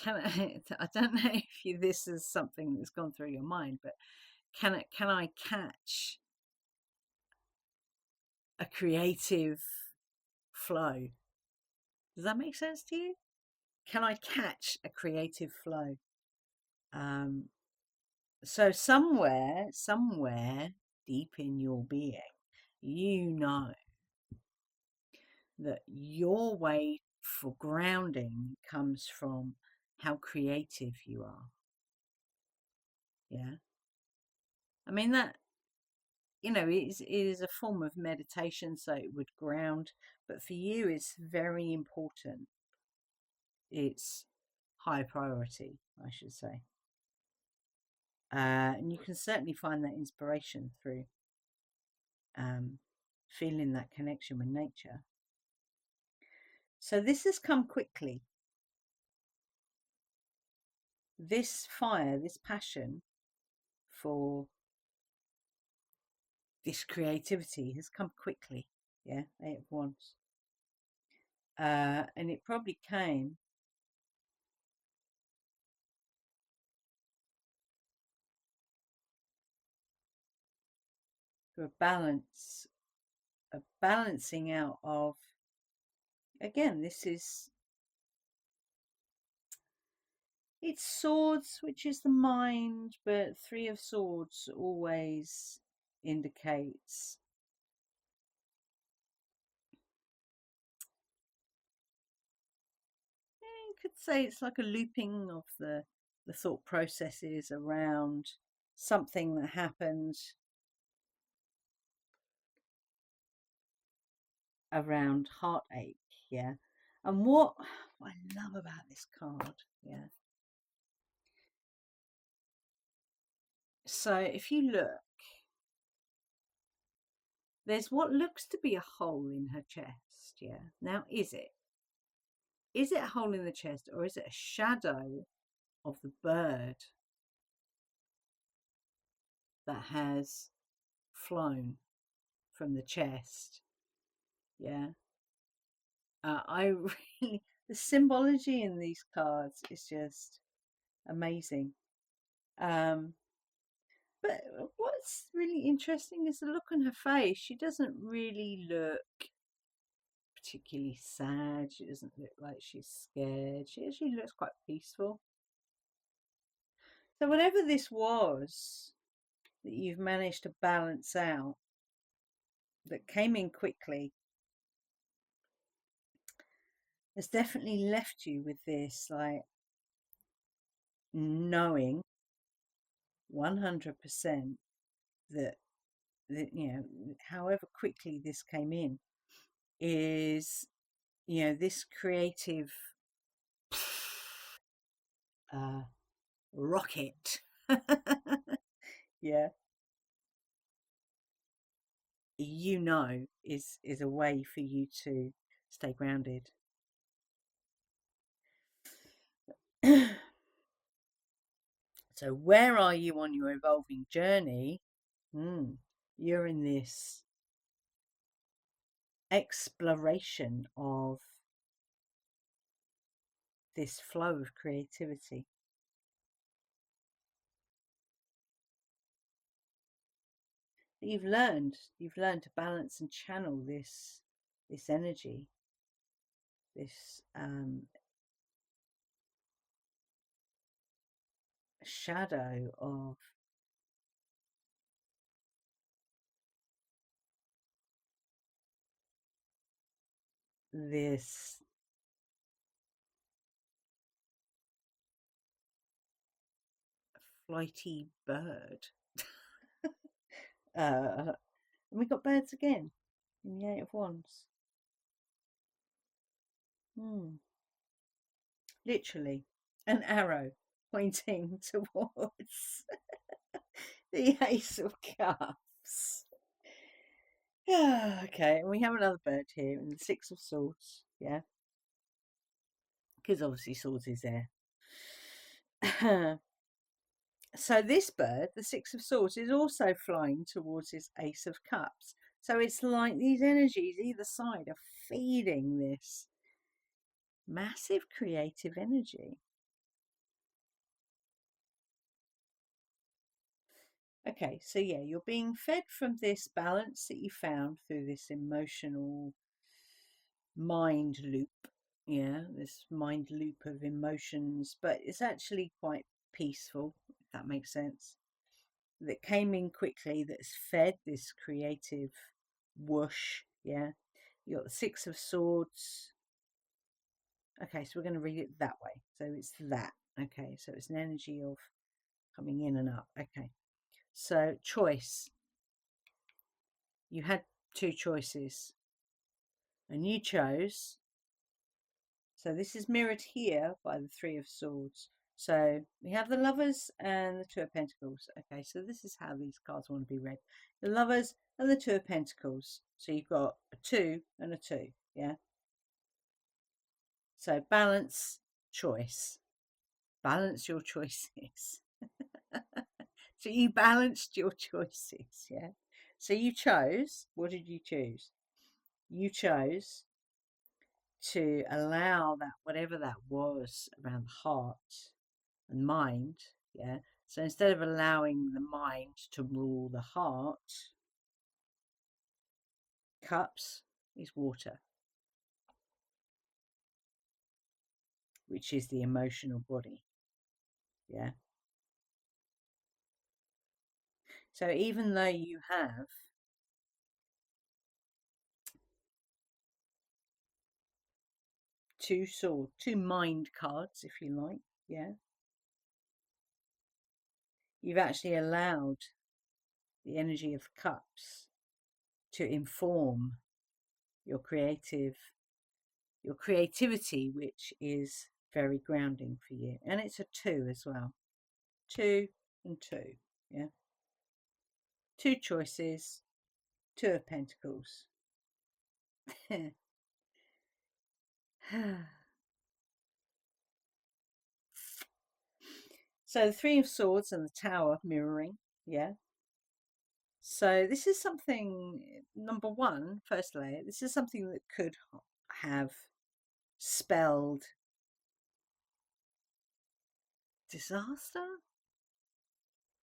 Speaker 1: I don't know if this is something that's gone through your mind, but can I catch a creative flow? Does that make sense to you? Can I catch a creative flow? So somewhere deep in your being, you know that your way for grounding comes from how creative you are. Yeah. I mean, that, it is a form of meditation, so it would ground, but for you, it's very important. It's high priority, I should say. And you can certainly find that inspiration through feeling that connection with nature. So this has come quickly. This fire, this passion for this creativity has come quickly. Yeah, Eight of Wands. And it probably came through a balancing out of, again, it's swords, which is the mind, but Three of Swords always indicates you could say it's like a looping of the thought processes around something that happened around heartache. Yeah. And what I love about this card, yeah. So if you look, there's what looks to be a hole in her chest. Yeah. Now, is it? Is it a hole in the chest, or is it a shadow of the bird that has flown from the chest. Yeah. I really, the symbology in these cards is just amazing. Um, but what's really interesting is the look on her face. She doesn't really look particularly sad. She doesn't look like she's scared. She actually looks quite peaceful. So whatever this was that you've managed to balance out, that came in quickly, has definitely left you with this, like, knowing 100% that, however quickly this came in is, this creative uh, rocket. Yeah, is a way for you to stay grounded. So where are you on your evolving journey? You're in this exploration of this flow of creativity. You've learned to balance and channel this energy, this shadow of this flighty bird. And we got birds again in the Eight of Wands. Literally, an arrow pointing towards the Ace of Cups. Yeah, okay, and we have another bird here in the Six of Swords. Yeah, because obviously swords is there. So this bird, the Six of Swords, is also flying towards his Ace of Cups. So it's like these energies either side are feeding this massive creative energy. Okay, so yeah, you're being fed from this balance that you found through this emotional mind loop. Yeah, this mind loop of emotions, but it's actually quite peaceful, if that makes sense. That came in quickly, that's fed this creative whoosh. Yeah, you got the Six of Swords. Okay, so we're going to read it that way. So it's that. Okay, so it's an energy of coming in and up. Okay, so choice. You had two choices and you chose. So this is mirrored here by the Three of Swords. So we have the Lovers and the Two of Pentacles. Okay, so this is how these cards want to be read. The Lovers and the Two of Pentacles. So you've got a 2 and a 2. Yeah. So balance, choice. Balance your choices. So you balanced your choices. Yeah. So you chose. What did you choose? You chose to allow that, whatever that was around the heart and mind. Yeah. So instead of allowing the mind to rule the heart, cups is water, which is the emotional body. Yeah. So even though you have two mind cards, if you like, yeah, you've actually allowed the energy of cups to inform your creativity, which is very grounding for you. And it's a 2 as well. 2 and 2. Yeah. Two choices, Two of Pentacles. So the Three of Swords and the Tower mirroring. Yeah. So this is something, number one, first layer, this is something that could have spelled disaster.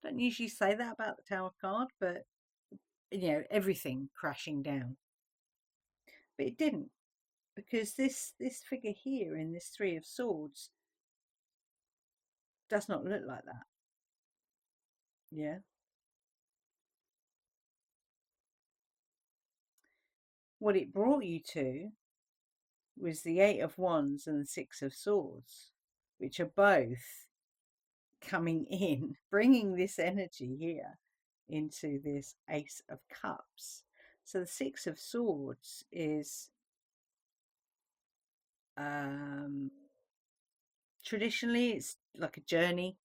Speaker 1: Don't usually say that about the Tower card, but everything crashing down. But it didn't, because this figure here in this Three of Swords does not look like that. Yeah. What it brought you to was the Eight of Wands and the Six of Swords, which are both coming in, bringing this energy here into this Ace of Cups. So the Six of Swords is traditionally it's like a journey.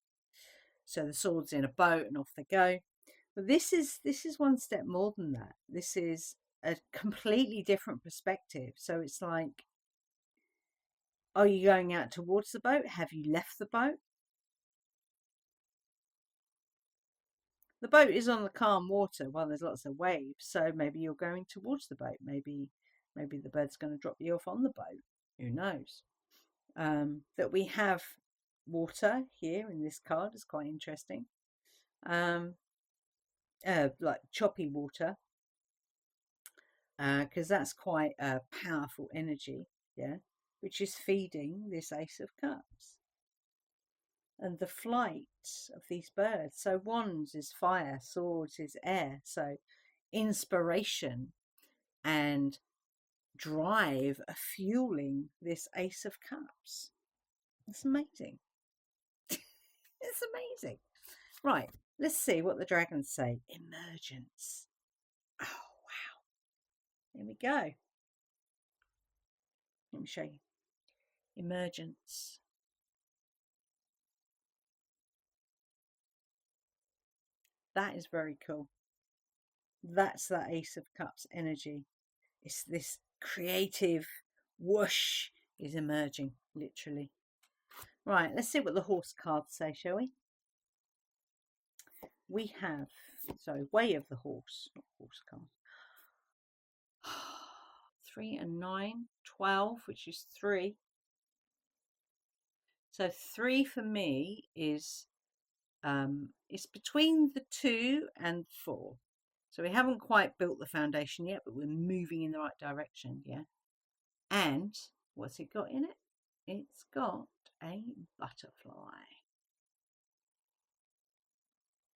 Speaker 1: So the sword's in a boat and off they go. But this is one step more than that. This is a completely different perspective. So it's like, are you going out towards the boat? Have you left the boat? The boat is on the calm water while there's lots of waves, so maybe you're going towards the boat. Maybe the bird's going to drop you off on the boat. Who knows? That we have water here in this card is quite interesting. Like choppy water, because that's quite a powerful energy, yeah, which is feeding this Ace of Cups. And the flight of these birds. So wands is fire, swords is air. So inspiration and drive are fueling this Ace of Cups. It's amazing. It's amazing. Right, let's see what the dragons say. Emergence. Oh, wow. Here we go. Let me show you. Emergence. That is very cool. That's that Ace of Cups energy. It's this creative whoosh is emerging, literally. Right, let's see what the horse cards say, shall we? We have, so way of the horse, not horse card. 3 and 9, 12, which is 3. So 3 for me is it's between the 2 and 4. So we haven't quite built the foundation yet, but we're moving in the right direction, yeah. And what's it got in it? It's got a butterfly.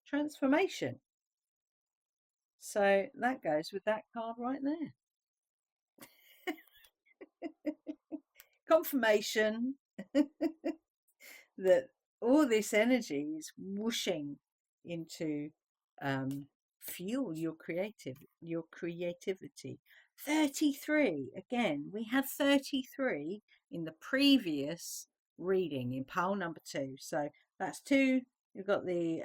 Speaker 1: Transformation. So that goes with that card right there. Confirmation that all this energy is whooshing into fuel your creativity. 33 again. We had 33 in the previous reading in pile number 2. So that's 2. You've got the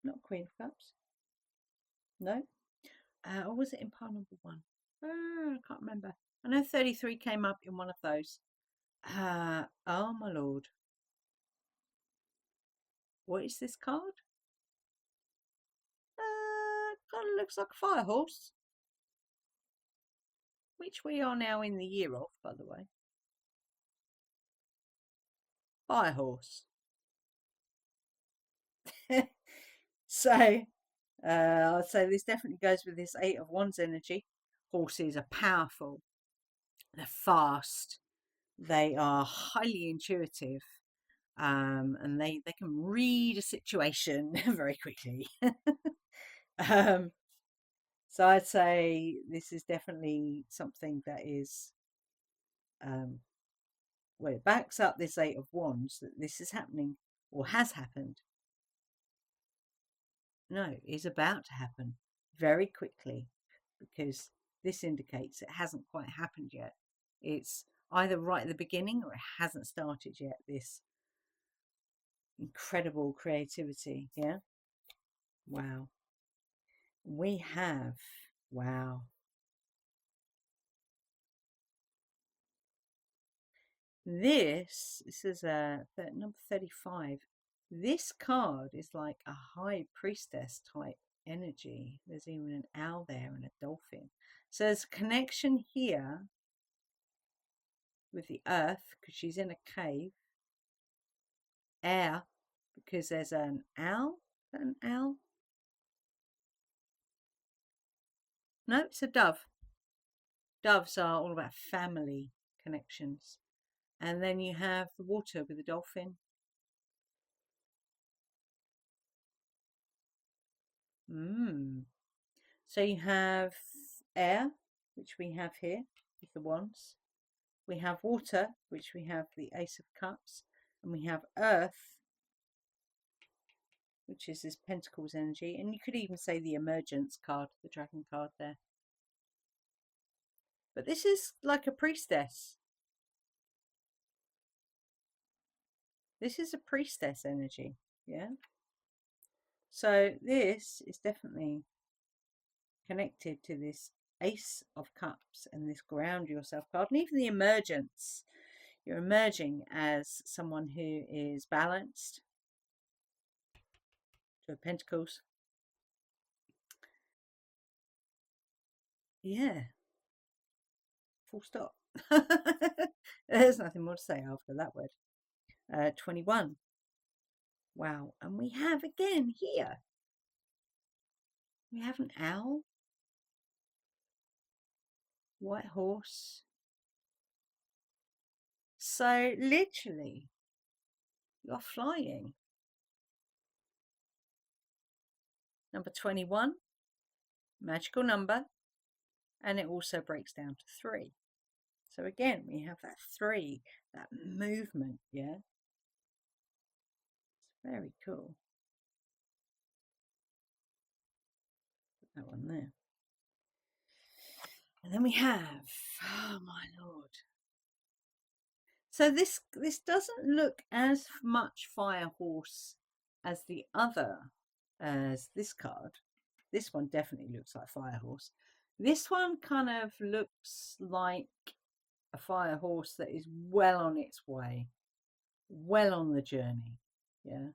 Speaker 1: not Queen of Cups. No. Or was it in pile number 1? I can't remember. I know 33 came up in one of those. Oh my lord. What is this card? Kind of looks like a fire horse. Which we are now in the year of, by the way. Fire horse. So, I'd say this definitely goes with this Eight of Wands energy. Horses are powerful. They're fast. They are highly intuitive. And they can read a situation very quickly. um, so I'd say this is definitely something that is, well, it backs up this Eight of Wands that this is happening or has happened. No, is about to happen very quickly, because this indicates it hasn't quite happened yet. It's either right at the beginning or it hasn't started yet, this incredible creativity. Yeah. Wow. We have, wow. This is number 35. This card is like a high priestess type energy. There's even an owl there and a dolphin. So there's a connection here with the earth because she's in a cave. Air because there's an owl. Is that an owl? No, it's a dove. Doves are all about family connections. And then you have the water with the dolphin. So you have air, which we have here with the wands. We have water, which we have the Ace of Cups. And we have earth, which is this Pentacles energy. And you could even say the emergence card, the dragon card there. But this is like a priestess. This is a priestess energy, yeah? So this is definitely connected to this Ace of Cups and this ground yourself card. And even the emergence. You're emerging as someone who is balanced. Two of Pentacles. Yeah. Full stop. There's nothing more to say after that word. 21. Wow. And we have again here. We have an owl. White horse. So literally, you're flying. Number 21. Magical number. And it also breaks down to 3. So again, we have that 3, that movement, yeah? It's very cool. Put that one there. And then we have, oh my lord. So this doesn't look as much fire horse as the other, as this card. This one definitely looks like fire horse. This one kind of looks like a fire horse that is well on its way, well on the journey, yeah.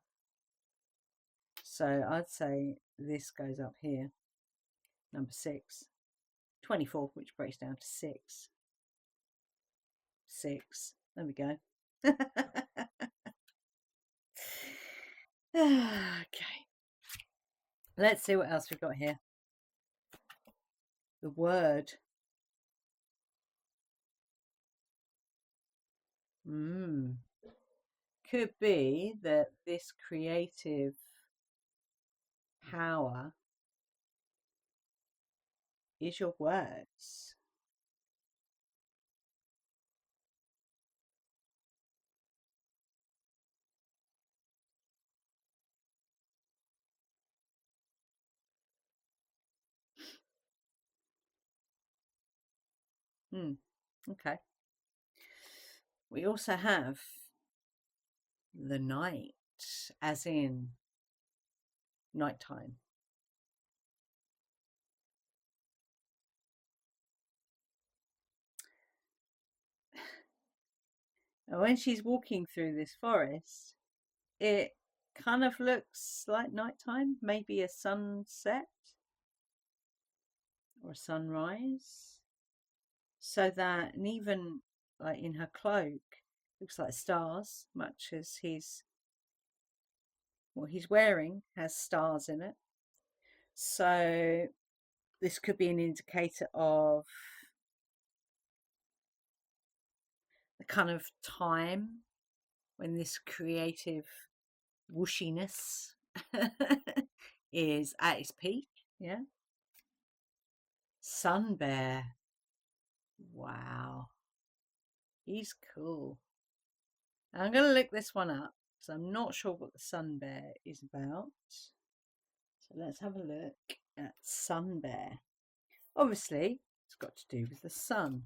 Speaker 1: So I'd say this goes up here, number 6, 24, which breaks down to 6. 6. There we go. Okay. Let's see what else we've got here. The word. Could be that this creative power is your words. Okay. We also have the night, as in nighttime. And when she's walking through this forest, it kind of looks like nighttime, maybe a sunset or a sunrise. So that, and even like in her cloak, looks like stars, much as what he's wearing has stars in it. So this could be an indicator of the kind of time when this creative whooshiness is at its peak, yeah. Sun bear. Wow. He's cool. I'm going to look this one up because I'm not sure what the sun bear is about. So let's have a look at sun bear. Obviously, it's got to do with the sun.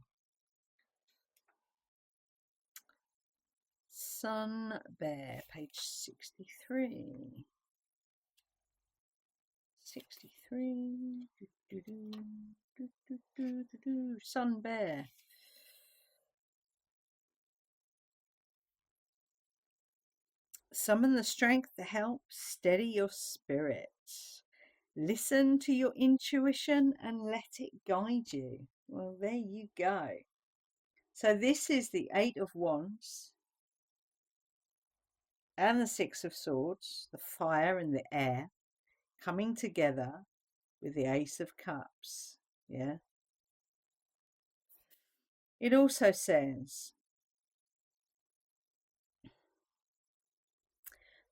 Speaker 1: Sun bear, page 63. 63. Sun bear. Summon the strength to help steady your spirit. Listen to your intuition and let it guide you. Well, there you go. So this is the Eight of Wands and the Six of Swords, the fire and the air, coming together with the Ace of Cups. Yeah. It also says,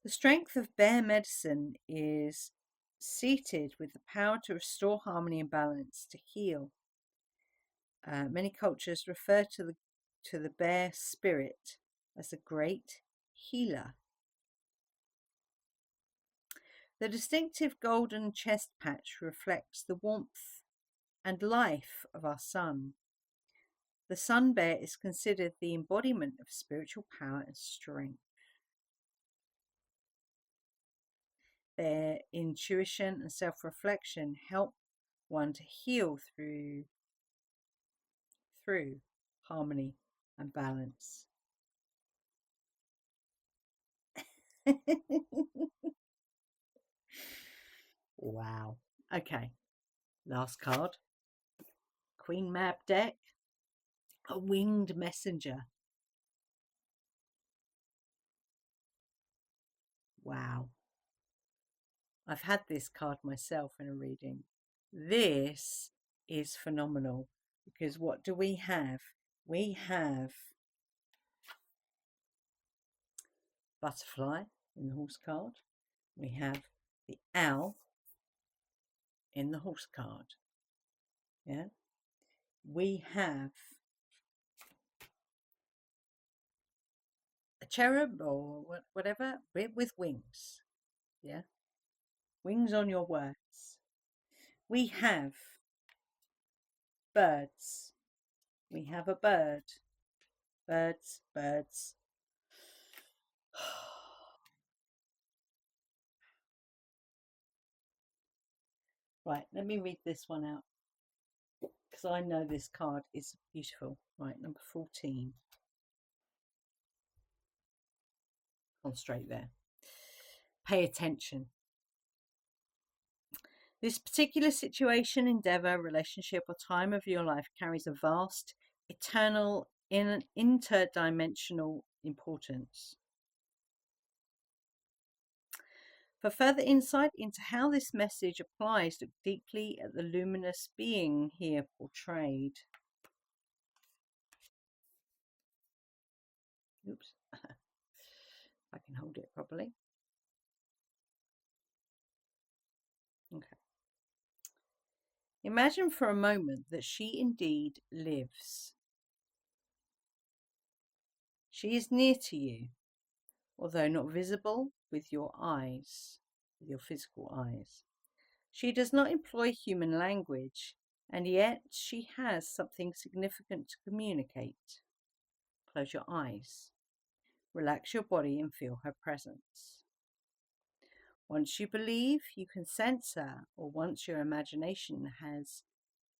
Speaker 1: the strength of bear medicine is seated with the power to restore harmony and balance, to heal. Many cultures refer to the bear spirit as a great healer. The distinctive golden chest patch reflects the warmth and life of our sun. The sun bear is considered the embodiment of spiritual power and strength. Their intuition and self-reflection help one to heal through harmony and balance. Wow. Okay. Last card. Queen Mab deck. A winged messenger. Wow. I've had this card myself in a reading. This is phenomenal because what do we have? We have butterfly in the horse card. We have the owl in the horse card. Yeah. We have a cherub or whatever with wings. Yeah. Wings on your words. We have birds. We have a bird. Birds, birds. Right, let me read this one out because I know this card is beautiful. Right, number 14. Concentrate there. Pay attention. This particular situation, endeavor, relationship, or time of your life carries a vast, eternal, interdimensional importance. For further insight into how this message applies, look deeply at the luminous being here portrayed. Oops. I can hold it properly. Okay. Imagine for a moment that she indeed lives. She is near to you, although not visible with your eyes, with your physical eyes. She does not employ human language, and yet she has something significant to communicate. Close your eyes. Relax your body and feel her presence. Once you believe you can sense her, or once your imagination has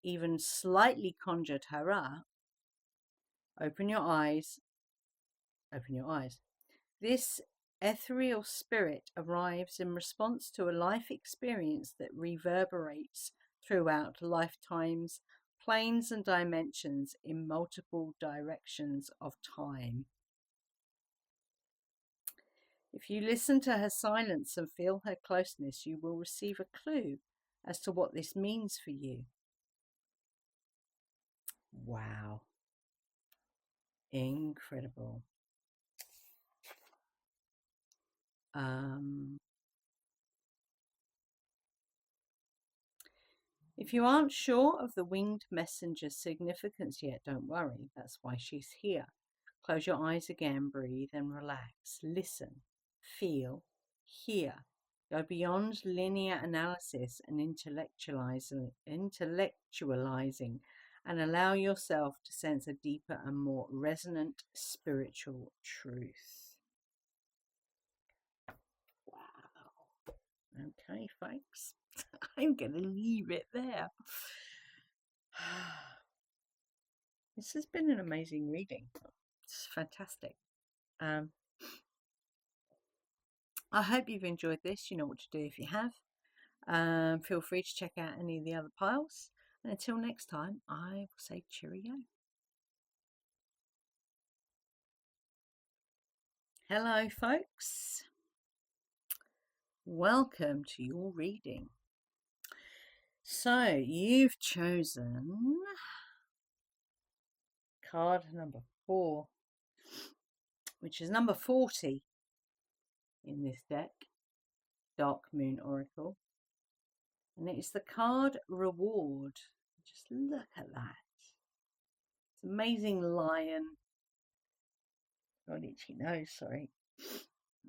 Speaker 1: even slightly conjured her up, open your eyes. Open your eyes. This ethereal spirit arrives in response to a life experience that reverberates throughout lifetimes, planes and dimensions in multiple directions of time. If you listen to her silence and feel her closeness, you will receive a clue as to what this means for you. Wow. Incredible. If you aren't sure of the winged messenger's significance yet, don't worry. That's why she's here. Close your eyes again, breathe and relax. Listen, feel, hear. Go beyond linear analysis and intellectualizing and allow yourself to sense a deeper and more resonant spiritual truth. Wow. Okay, folks. I'm going to leave it there. This has been an amazing reading. It's fantastic. I hope you've enjoyed this. You know what to do if you have. Feel free to check out any of the other piles. And until next time, I will say cheerio. Hello, folks. Welcome to your reading. So, you've chosen card number 4, which is number 40 in this deck, Dark Moon Oracle. And it is the card Reward. Just look at that. It's an amazing lion. Got itchy nose, sorry.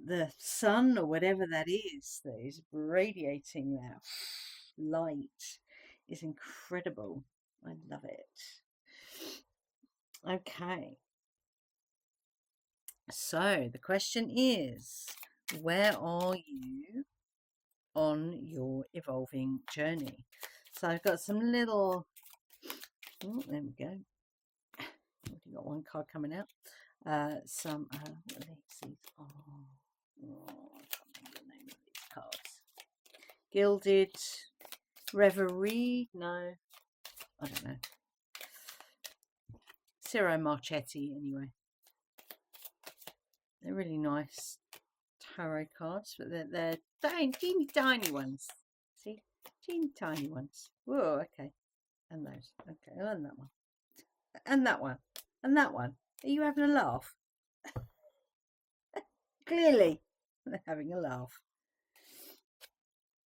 Speaker 1: The sun or whatever that is radiating that light is incredible. I love it. Okay. So the question is, where are you on your evolving journey? So I've got some little, oh, there we go. Already got one card coming out. Some, what are these? Oh, I can't remember the name of these cards. Gilded Reverie? No, I don't know. Ciro Marchetti, anyway. They're really nice tarot cards, but they're teeny tiny ones. See? Teeny tiny ones. Whoa, okay. And those. Okay, and that one. And that one. And that one. Are you having a laugh? Clearly, they're having a laugh.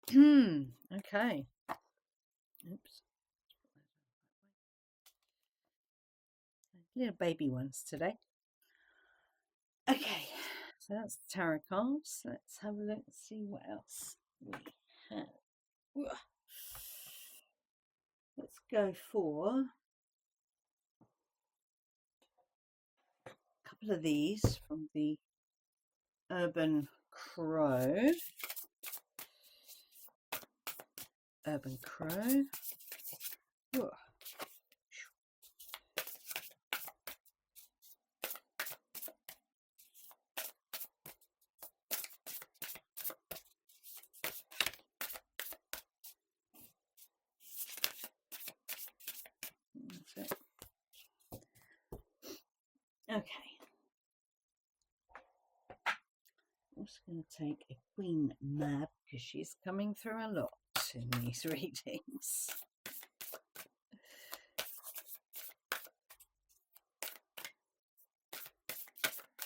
Speaker 1: Okay. Oops. Little baby ones today. Okay, so that's the tarot cards. Let's have a look and see what else we have. Let's go for a couple of these from the Urban Crow. Urban Crow. Whoa. That's it. Okay. I'm just going to take a Queen Mab because she's coming through a lot in these readings.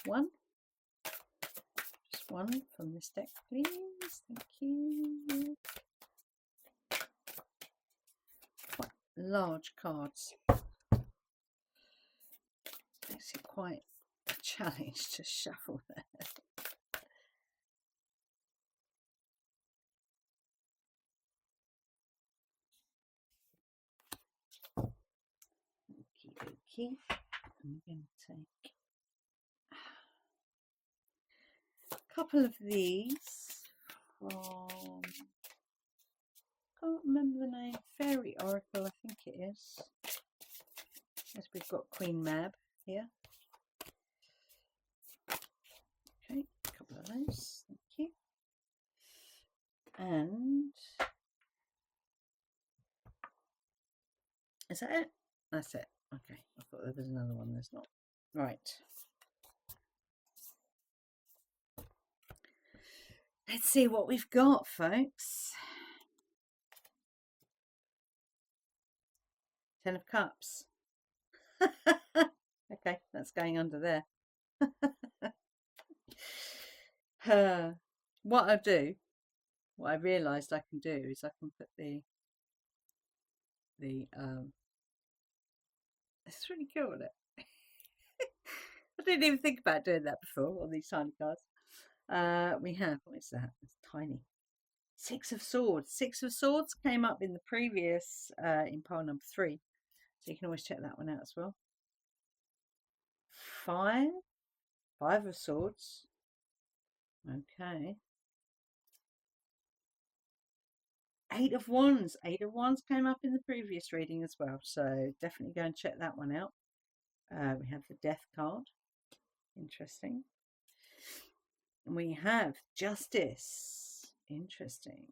Speaker 1: One. Just one from this deck, please. Thank you. Quite large cards. Makes it quite a challenge to shuffle there. Okie dokie. I'm going to take a couple of these from, can't remember the name, Fairy Oracle, I think it is. As we've got Queen Mab here. Okay, a couple of those, thank you. And is that it? That's it. Okay, I thought there was another one, there's not. Right. Let's see what we've got, folks. 10 of Cups. Okay, that's going under there. What I realised I can do is I can put the it's really cool, isn't it? I didn't even think about doing that before on these tiny cards. We have, what is that? It's tiny. 6 of Swords. 6 of Swords came up in the previous, in pile number 3. So you can always check that one out as well. 5 of Swords. Okay. 8 of Wands. 8 of Wands came up in the previous reading as well. So definitely go and check that one out. We have the Death card. Interesting. we have justice. Interesting.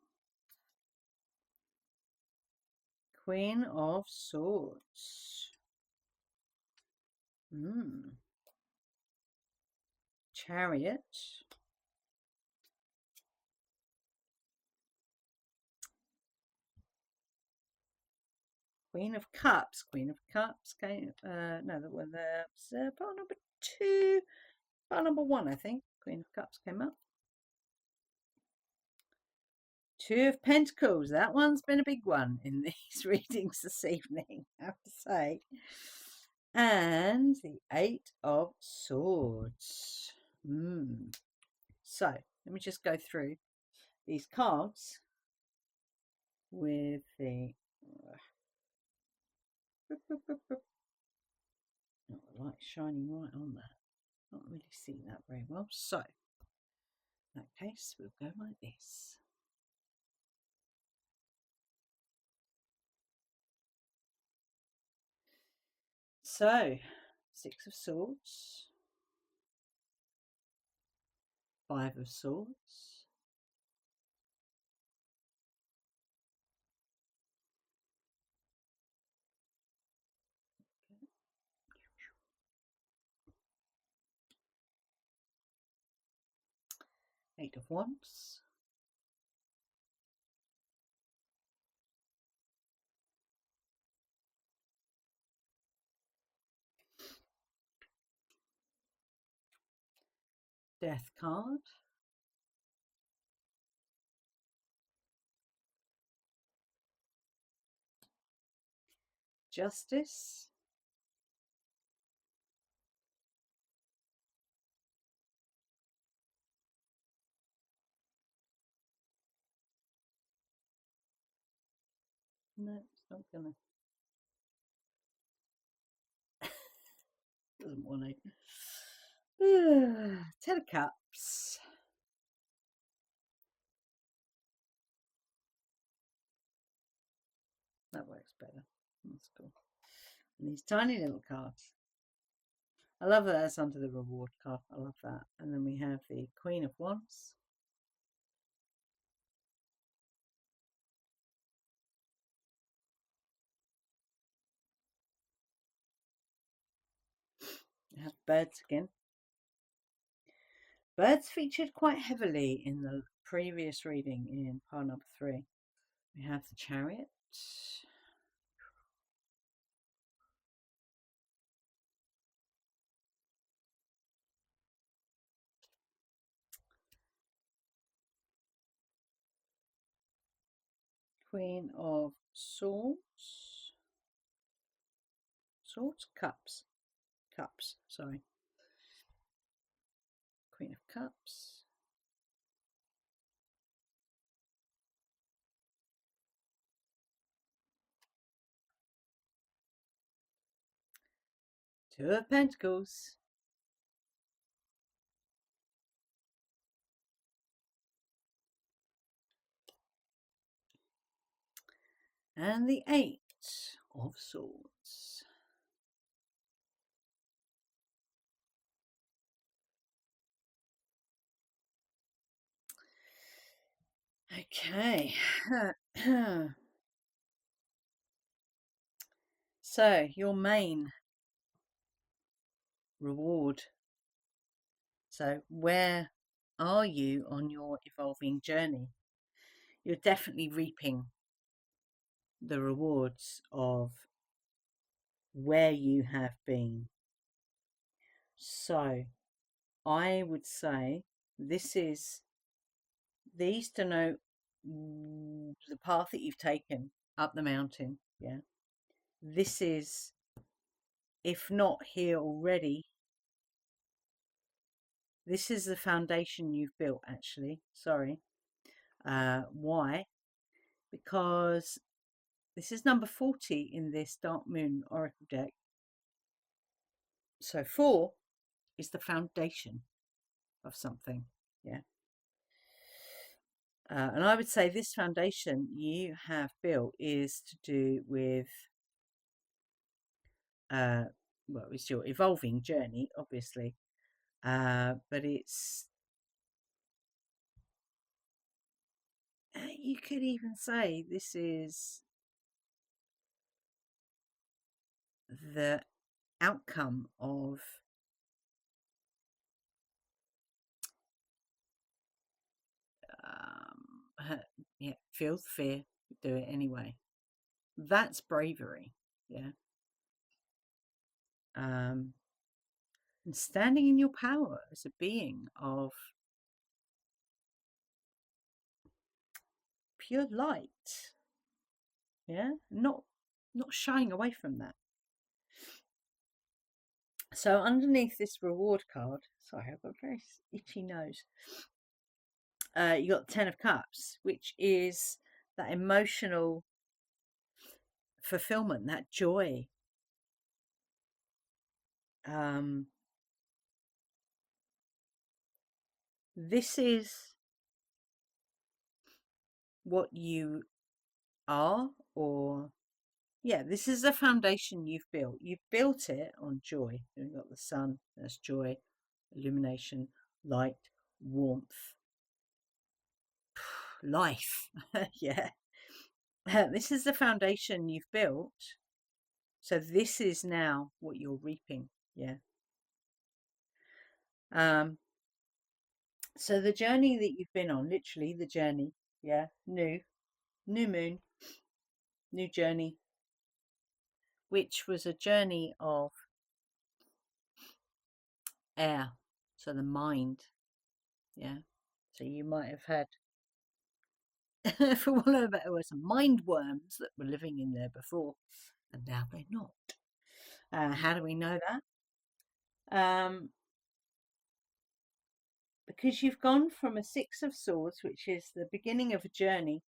Speaker 1: Queen of Swords. Chariot. Queen of Cups. Queen of Cups came. No, that was part number 2. Part number 1, I think. Queen of Cups came up. 2 of Pentacles. That one's been a big one in these readings this evening, I have to say. And the 8 of Swords. So, let me just go through these cards with the... Oh, the light's shining right on that. Not really seeing that very well. So, in that case, we'll go like this. So, 6 of Swords, 5 of Swords, 8 of Wands, Death card, Justice, no, it's not gonna, doesn't want to. 10 of Cups, that works better, that's cool. And these tiny little cards. I love that that's under the reward card. I love that. And then we have the Queen of Wands. We have birds again. Birds featured quite heavily in the previous reading in part number 3. We have the Chariot. Queen of Swords. Swords? Cups. Cups, sorry. Queen of Cups. Two of Pentacles. And the 8 of Swords. Okay. So, your main reward. So, where are you on your evolving journey? You're definitely reaping the rewards of where you have been. So, I would say these denote the path that you've taken up the mountain. Yeah. This is, if not here already, this is the foundation you've built, actually. Sorry. Why? Because this is number 40 in this Dark Moon Oracle deck. So 4 is the foundation of something. Yeah. And I would say this foundation you have built is to do with, well, it's your evolving journey, obviously. But it's you could even say this is the outcome of yeah, feel the fear, do it anyway. That's bravery. Yeah. And standing in your power as a being of pure light. Yeah. Not shying away from that. So underneath this reward card, sorry, I've got a very itchy nose. You got the Ten of Cups, which is that emotional fulfillment, that joy. This is what you are, or yeah, this is the foundation you've built. You've built it on joy. You've got the sun, that's joy, illumination, light, warmth, life. Yeah. This is the foundation you've built. So this is now what you're reaping. Yeah. So the journey that you've been on, literally the journey, yeah, new moon, new journey, which was a journey of air, so the mind, yeah. So you might have had, for one of it, were some mind worms that were living in there before, and now they're not. How do we know that? Because you've gone from a Six of Swords, which is the beginning of a journey.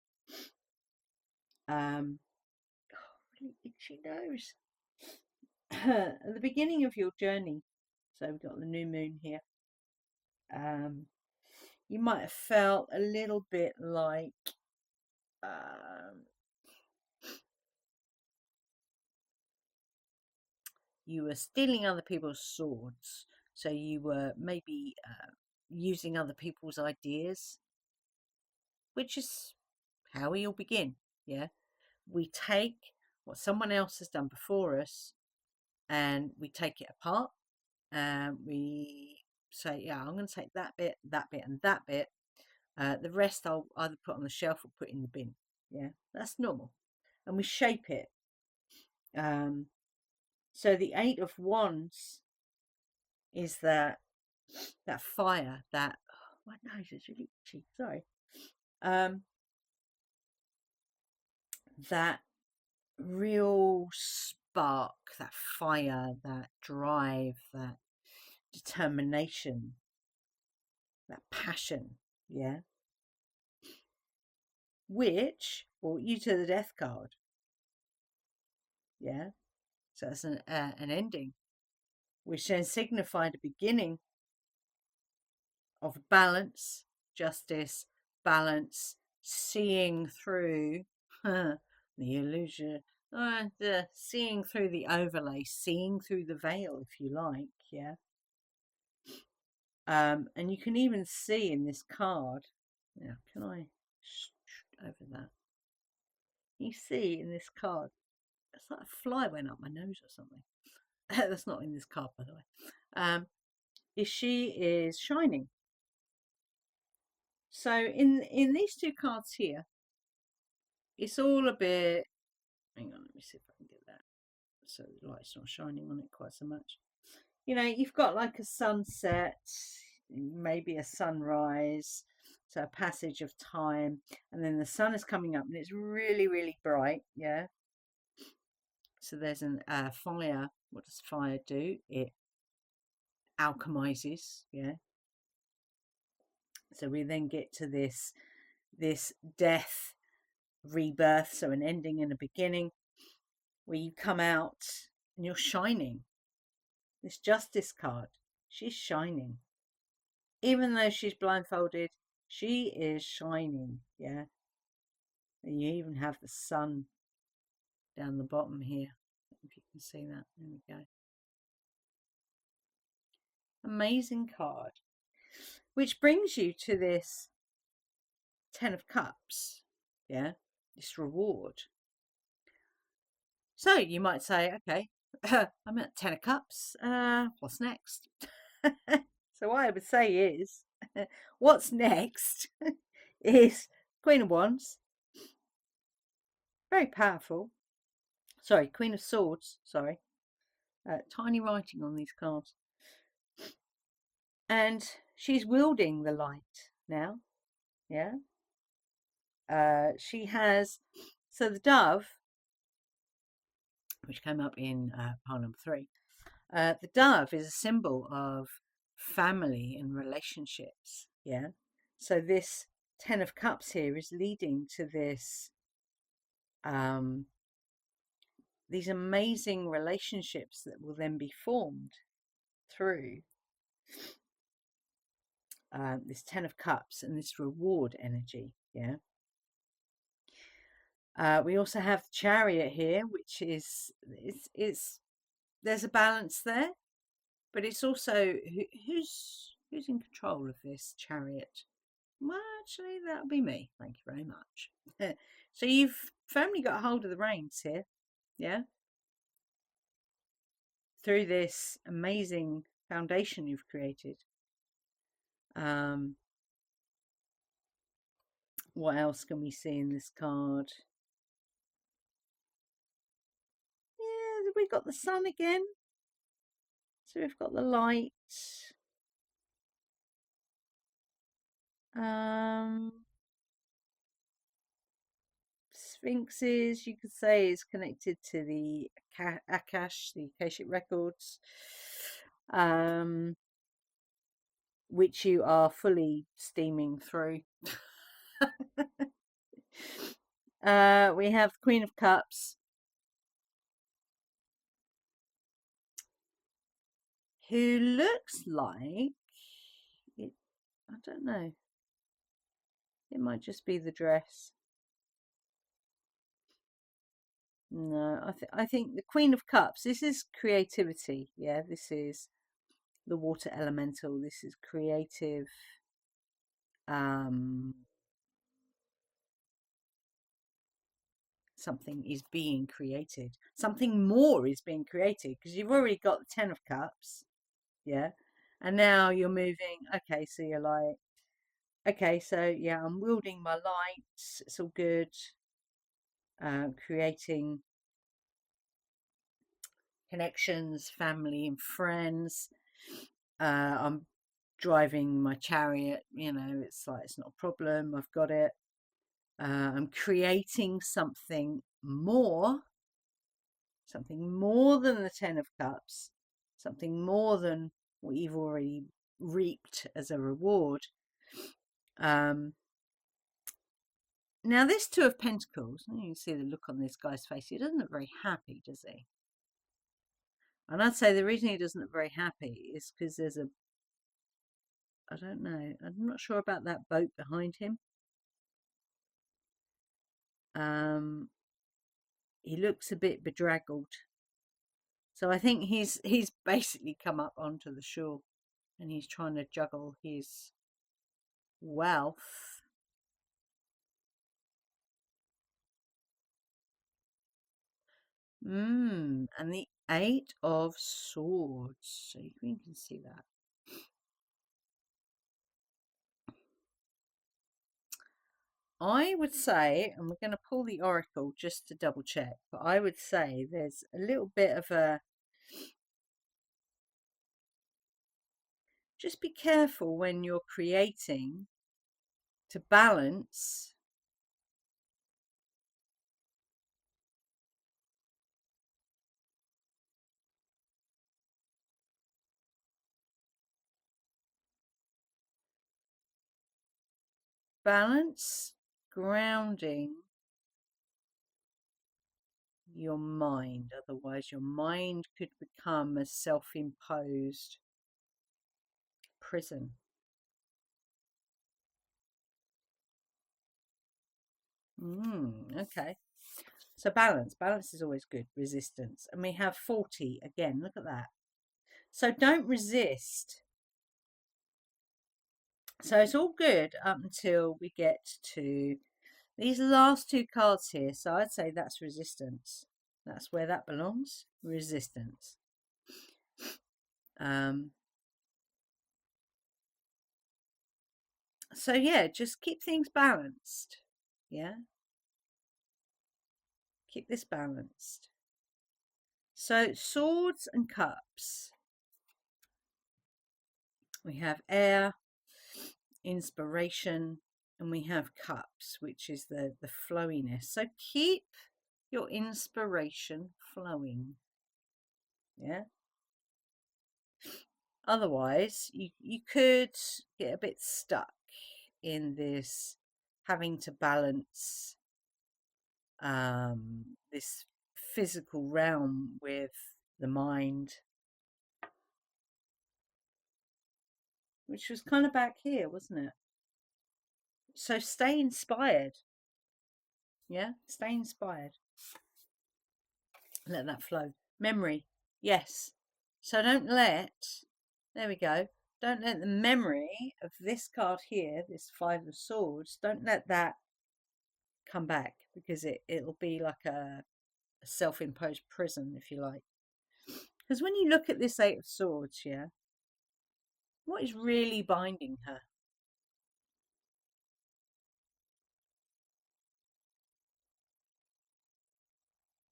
Speaker 1: Really itchy nose. At the beginning of your journey, so we've got the new moon here. You might have felt a little bit like you were stealing other people's swords. So you were maybe using other people's ideas, which is how we all begin. Yeah, we take what someone else has done before us and we take it apart, and we say, yeah, I'm going to take that bit, and that bit. The rest I'll either put on the shelf or put in the bin. Yeah, that's normal. And we shape it. So the Eight of Wands is that fire, that, oh, my nose is really itchy, sorry. That real spark, that fire, that drive, that determination, that passion, yeah, which brought you to the Death card. Yeah, so that's an ending, which then signified a beginning of balance, justice, balance, seeing through the illusion, seeing through the overlay, seeing through the veil, if you like. Yeah. And you can even see in this card. Now, can I over that? You see in this card, it's like a fly went up my nose or something. That's not in this card, by the way. Is she is shining. So in these two cards here, it's all a bit. Hang on, let me see if I can get that so the light's not shining on it quite so much. You know, you've got like a sunset, maybe a sunrise, so a passage of time, and then the sun is coming up and it's really, really bright. Yeah. So there's an fire. What does fire do? It alchemizes. Yeah. So we then get to this death, rebirth, so an ending and a beginning, where you come out and you're shining. This Justice card, she's shining. Even though she's blindfolded, she is shining. Yeah. And you even have the sun down the bottom here, if you can see that. There we go. Amazing card. Which brings you to this Ten of Cups. Yeah, this reward. So you might say, okay, I'm at 10 of cups. What's next? So what I would say is, what's next is Queen of Wands, very powerful. Sorry, Queen of Swords, sorry. Tiny writing on these cards. And she's wielding the light now, yeah. She has, so the dove, which came up in pile number 3, the dove is a symbol of family and relationships, yeah. So this 10 of cups here is leading to this, these amazing relationships that will then be formed through this 10 of cups and this reward energy, yeah. We also have the chariot here, which is, it's there's a balance there, but it's also who's in control of this chariot. Well, actually, that'll be me. Thank you very much. So you've firmly got hold of the reins here, yeah, through this amazing foundation you've created. What else can we see in this card? Yeah, we've got the sun again. So we've got the light. Sphinxes, you could say, is connected to the Akash, the Akashic records, which you are fully steaming through. We have Queen of Cups, who looks like it, I don't know, it might just be the dress. No, I think the Queen of Cups, this is creativity, yeah, this is the water elemental, this is creative, something is being created, something more is being created, because you've already got the 10 of Cups, yeah, and now you're moving. Okay, so you're like, okay, so yeah, I'm wielding my lights, it's all good. Creating connections, family and friends. I'm driving my chariot, you know, it's like, it's not a problem, I've got it. I'm creating something more than the 10 of Cups, something more than what you've already reaped as a reward. Now this 2 of Pentacles, you can see the look on this guy's face, he doesn't look very happy, does he? And I'd say the reason he doesn't look very happy is because there's a, I don't know, I'm not sure about that boat behind him. He looks a bit bedraggled. So I think he's basically come up onto the shore and he's trying to juggle his wealth. And the 8 of Swords. So you can see that. I would say, and we're going to pull the oracle just to double check, but I would say there's a little bit of a, just be careful when you're creating to balance grounding your mind. Otherwise your mind could become a self-imposed prison. Okay, so balance is always good. Resistance, and we have 40 again, look at that. So don't resist. So it's all good up until we get to These last two cards here, so I'd say that's resistance. That's where that belongs. Resistance. So yeah, just keep things balanced. Yeah. Keep this balanced. So swords and cups. We have air, inspiration, and we have cups, which is the flowiness. So keep your inspiration flowing. Yeah. Otherwise, you could get a bit stuck in this having to balance this physical realm with the mind, which was kind of back here, wasn't it? So stay inspired. Yeah, stay inspired. Let that flow. Memory, yes. So don't let, there we go, don't let the memory of this card here, this Five of Swords, don't let that come back, because it'll be like a self-imposed prison, if you like. Because when you look at this Eight of Swords, yeah, what is really binding her?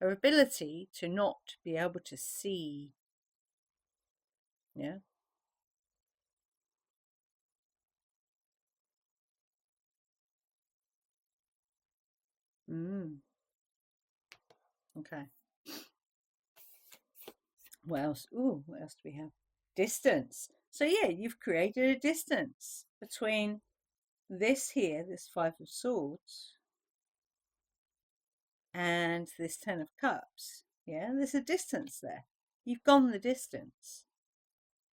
Speaker 1: Her ability to not be able to see. Yeah. Okay. What else? Ooh, what else do we have? Distance. So yeah, you've created a distance between this here, this Five of Swords, and this Ten of Cups. Yeah, there's a distance there. You've gone the distance.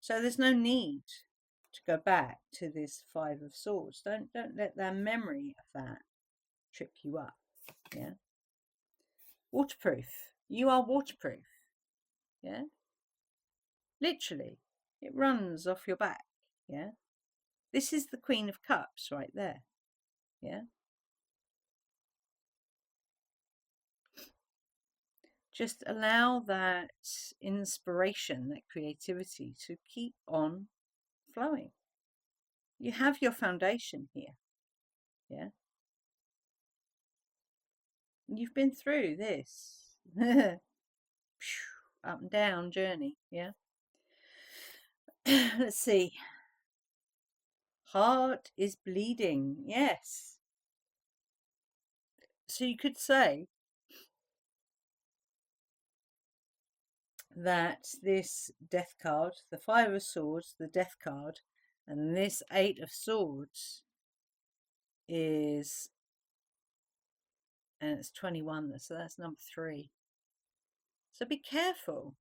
Speaker 1: So there's no need to go back to this Five of Swords. Don't let their memory of that trip you up. Yeah. Waterproof. You are waterproof. Yeah. Literally. It runs off your back. Yeah. This is the Queen of Cups right there. Yeah. Just allow that inspiration, that creativity to keep on flowing. You have your foundation here. Yeah. You've been through this up and down journey. Yeah. Let's see. Heart is bleeding. Yes. So you could say that this Death card, the Five of Swords, the Death card, and this Eight of Swords is, and it's 21, so that's number 3. So be careful.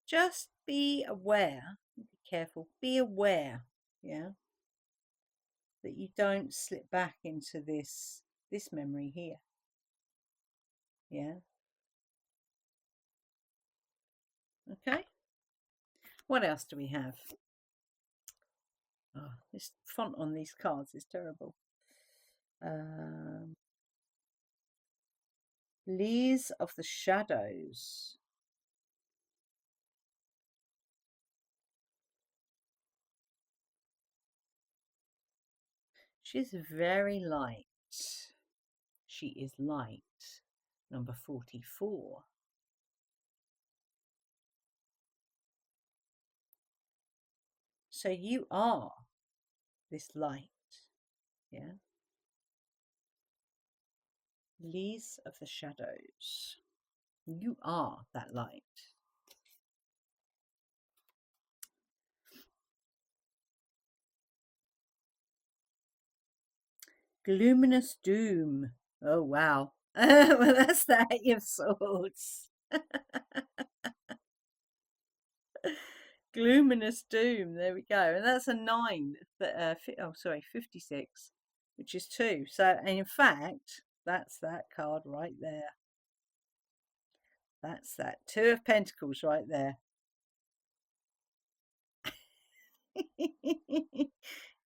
Speaker 1: Just be aware. Be careful. Be aware. Yeah. That you don't slip back into this memory here. Yeah. Okay. What else do we have? Oh, this font on these cards is terrible. Lees of the Shadows. She's very light. She is light. Number 44. So you are this light. Yeah. Lees of the Shadows. You are that light. Luminous Doom. Oh, wow. Well, that's the Eight of Swords. Luminous Doom. There we go. And that's a 9. Oh, sorry, 56, which is 2. So, in fact, that's that card right there. That's that 2 of Pentacles right there.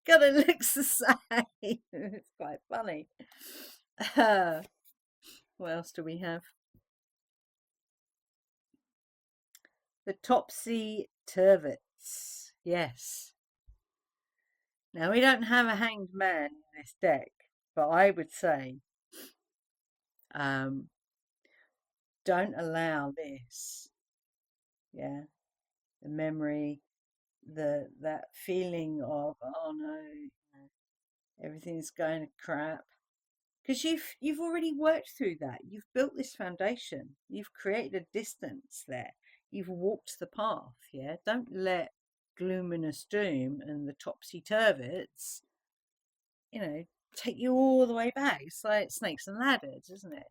Speaker 1: God, it looks the same. It's quite funny. What else do we have? The topsy-turvets. Yes. Now, we don't have a hanged man in this deck, but I would say um, don't allow this. Yeah. The memory, that feeling of, oh no, everything's going to crap. Because you've already worked through that. You've built this foundation. You've created a distance there. You've walked the path. Yeah. Don't let gloominess doom and the topsy turvets, take you all the way back. It's like snakes and ladders, isn't it?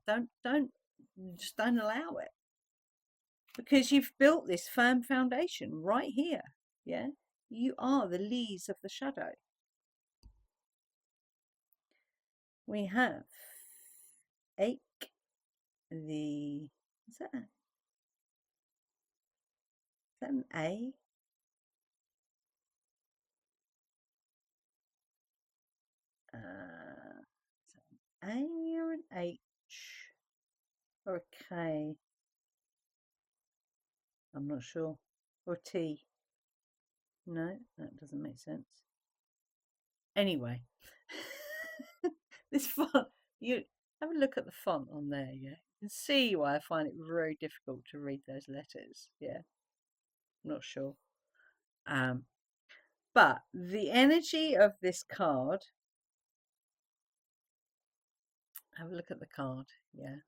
Speaker 1: Just don't allow it, because you've built this firm foundation right here. Yeah. You are the leaves of the shadow. We have ache, is that an A? Is that an A or an H or a K? I'm not sure. Or T? No, that doesn't make sense. Anyway, this font, you have a look at the font on there, yeah? You can see why I find it very difficult to read those letters, yeah? Not sure. But the energy of this card, have a look at the card, yeah?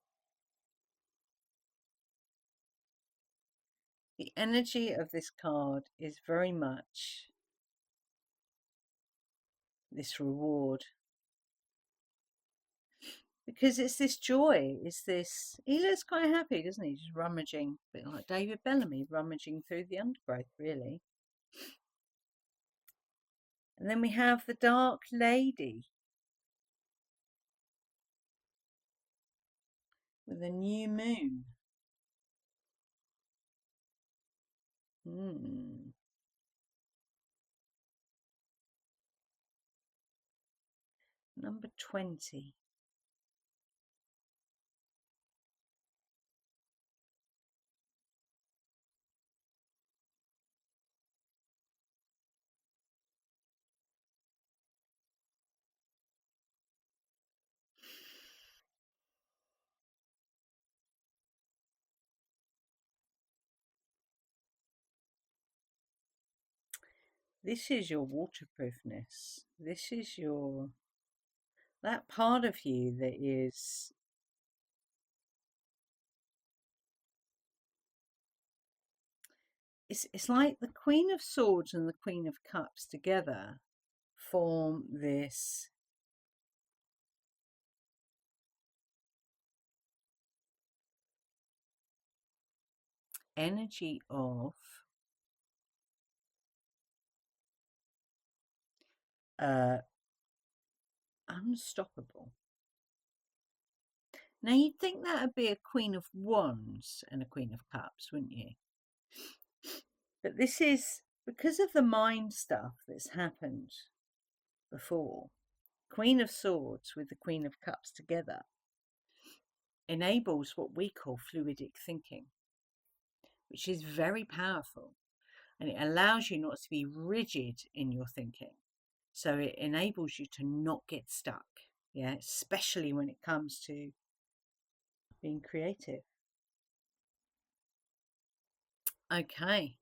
Speaker 1: The energy of this card is very much this reward, because it's this joy, it's this. He looks quite happy, doesn't he? Just rummaging, a bit like David Bellamy, rummaging through the undergrowth, really. And then we have the Dark Lady with a new moon. Number 20. This is your waterproofness. This is that part of you that is. It's like the Queen of Swords and the Queen of Cups together form this energy of unstoppable. Now, you'd think that would be a Queen of Wands and a Queen of Cups, wouldn't you? But this is because of the mind stuff that's happened before. Queen of Swords with the Queen of Cups together enables what we call fluidic thinking, which is very powerful, and it allows you not to be rigid in your thinking. So it enables you to not get stuck, yeah, especially when it comes to being creative. Okay.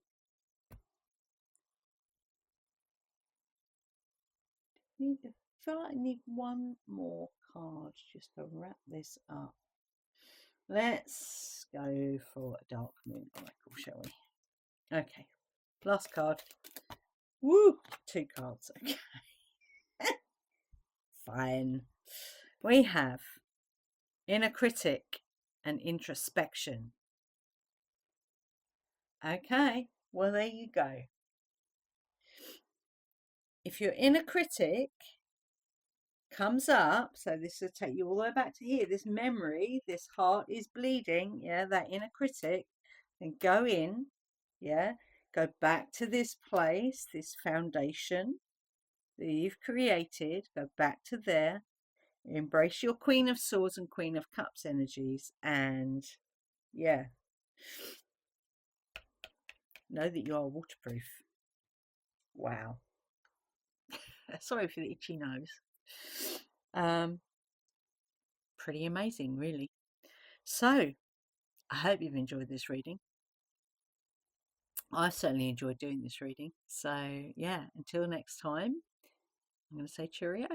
Speaker 1: I feel like I need one more card just to wrap this up. Let's go for a Dark Moon Oracle, shall we? Okay. Last card. Woo! 2 cards. Okay. Fine. We have Inner Critic and Introspection. Okay. Well, there you go. If your inner critic comes up, so this will take you all the way back to here, this memory, this heart is bleeding, yeah, that inner critic, then go in, yeah, go back to this place, this foundation that you've created, go back to there, Embrace your Queen of Swords and Queen of Cups energies, and yeah, know that you are waterproof. Wow. Sorry for the itchy nose. Pretty amazing, really. So, I hope you've enjoyed this reading. I've certainly enjoyed doing this reading. So, yeah, until next time, I'm going to say cheerio.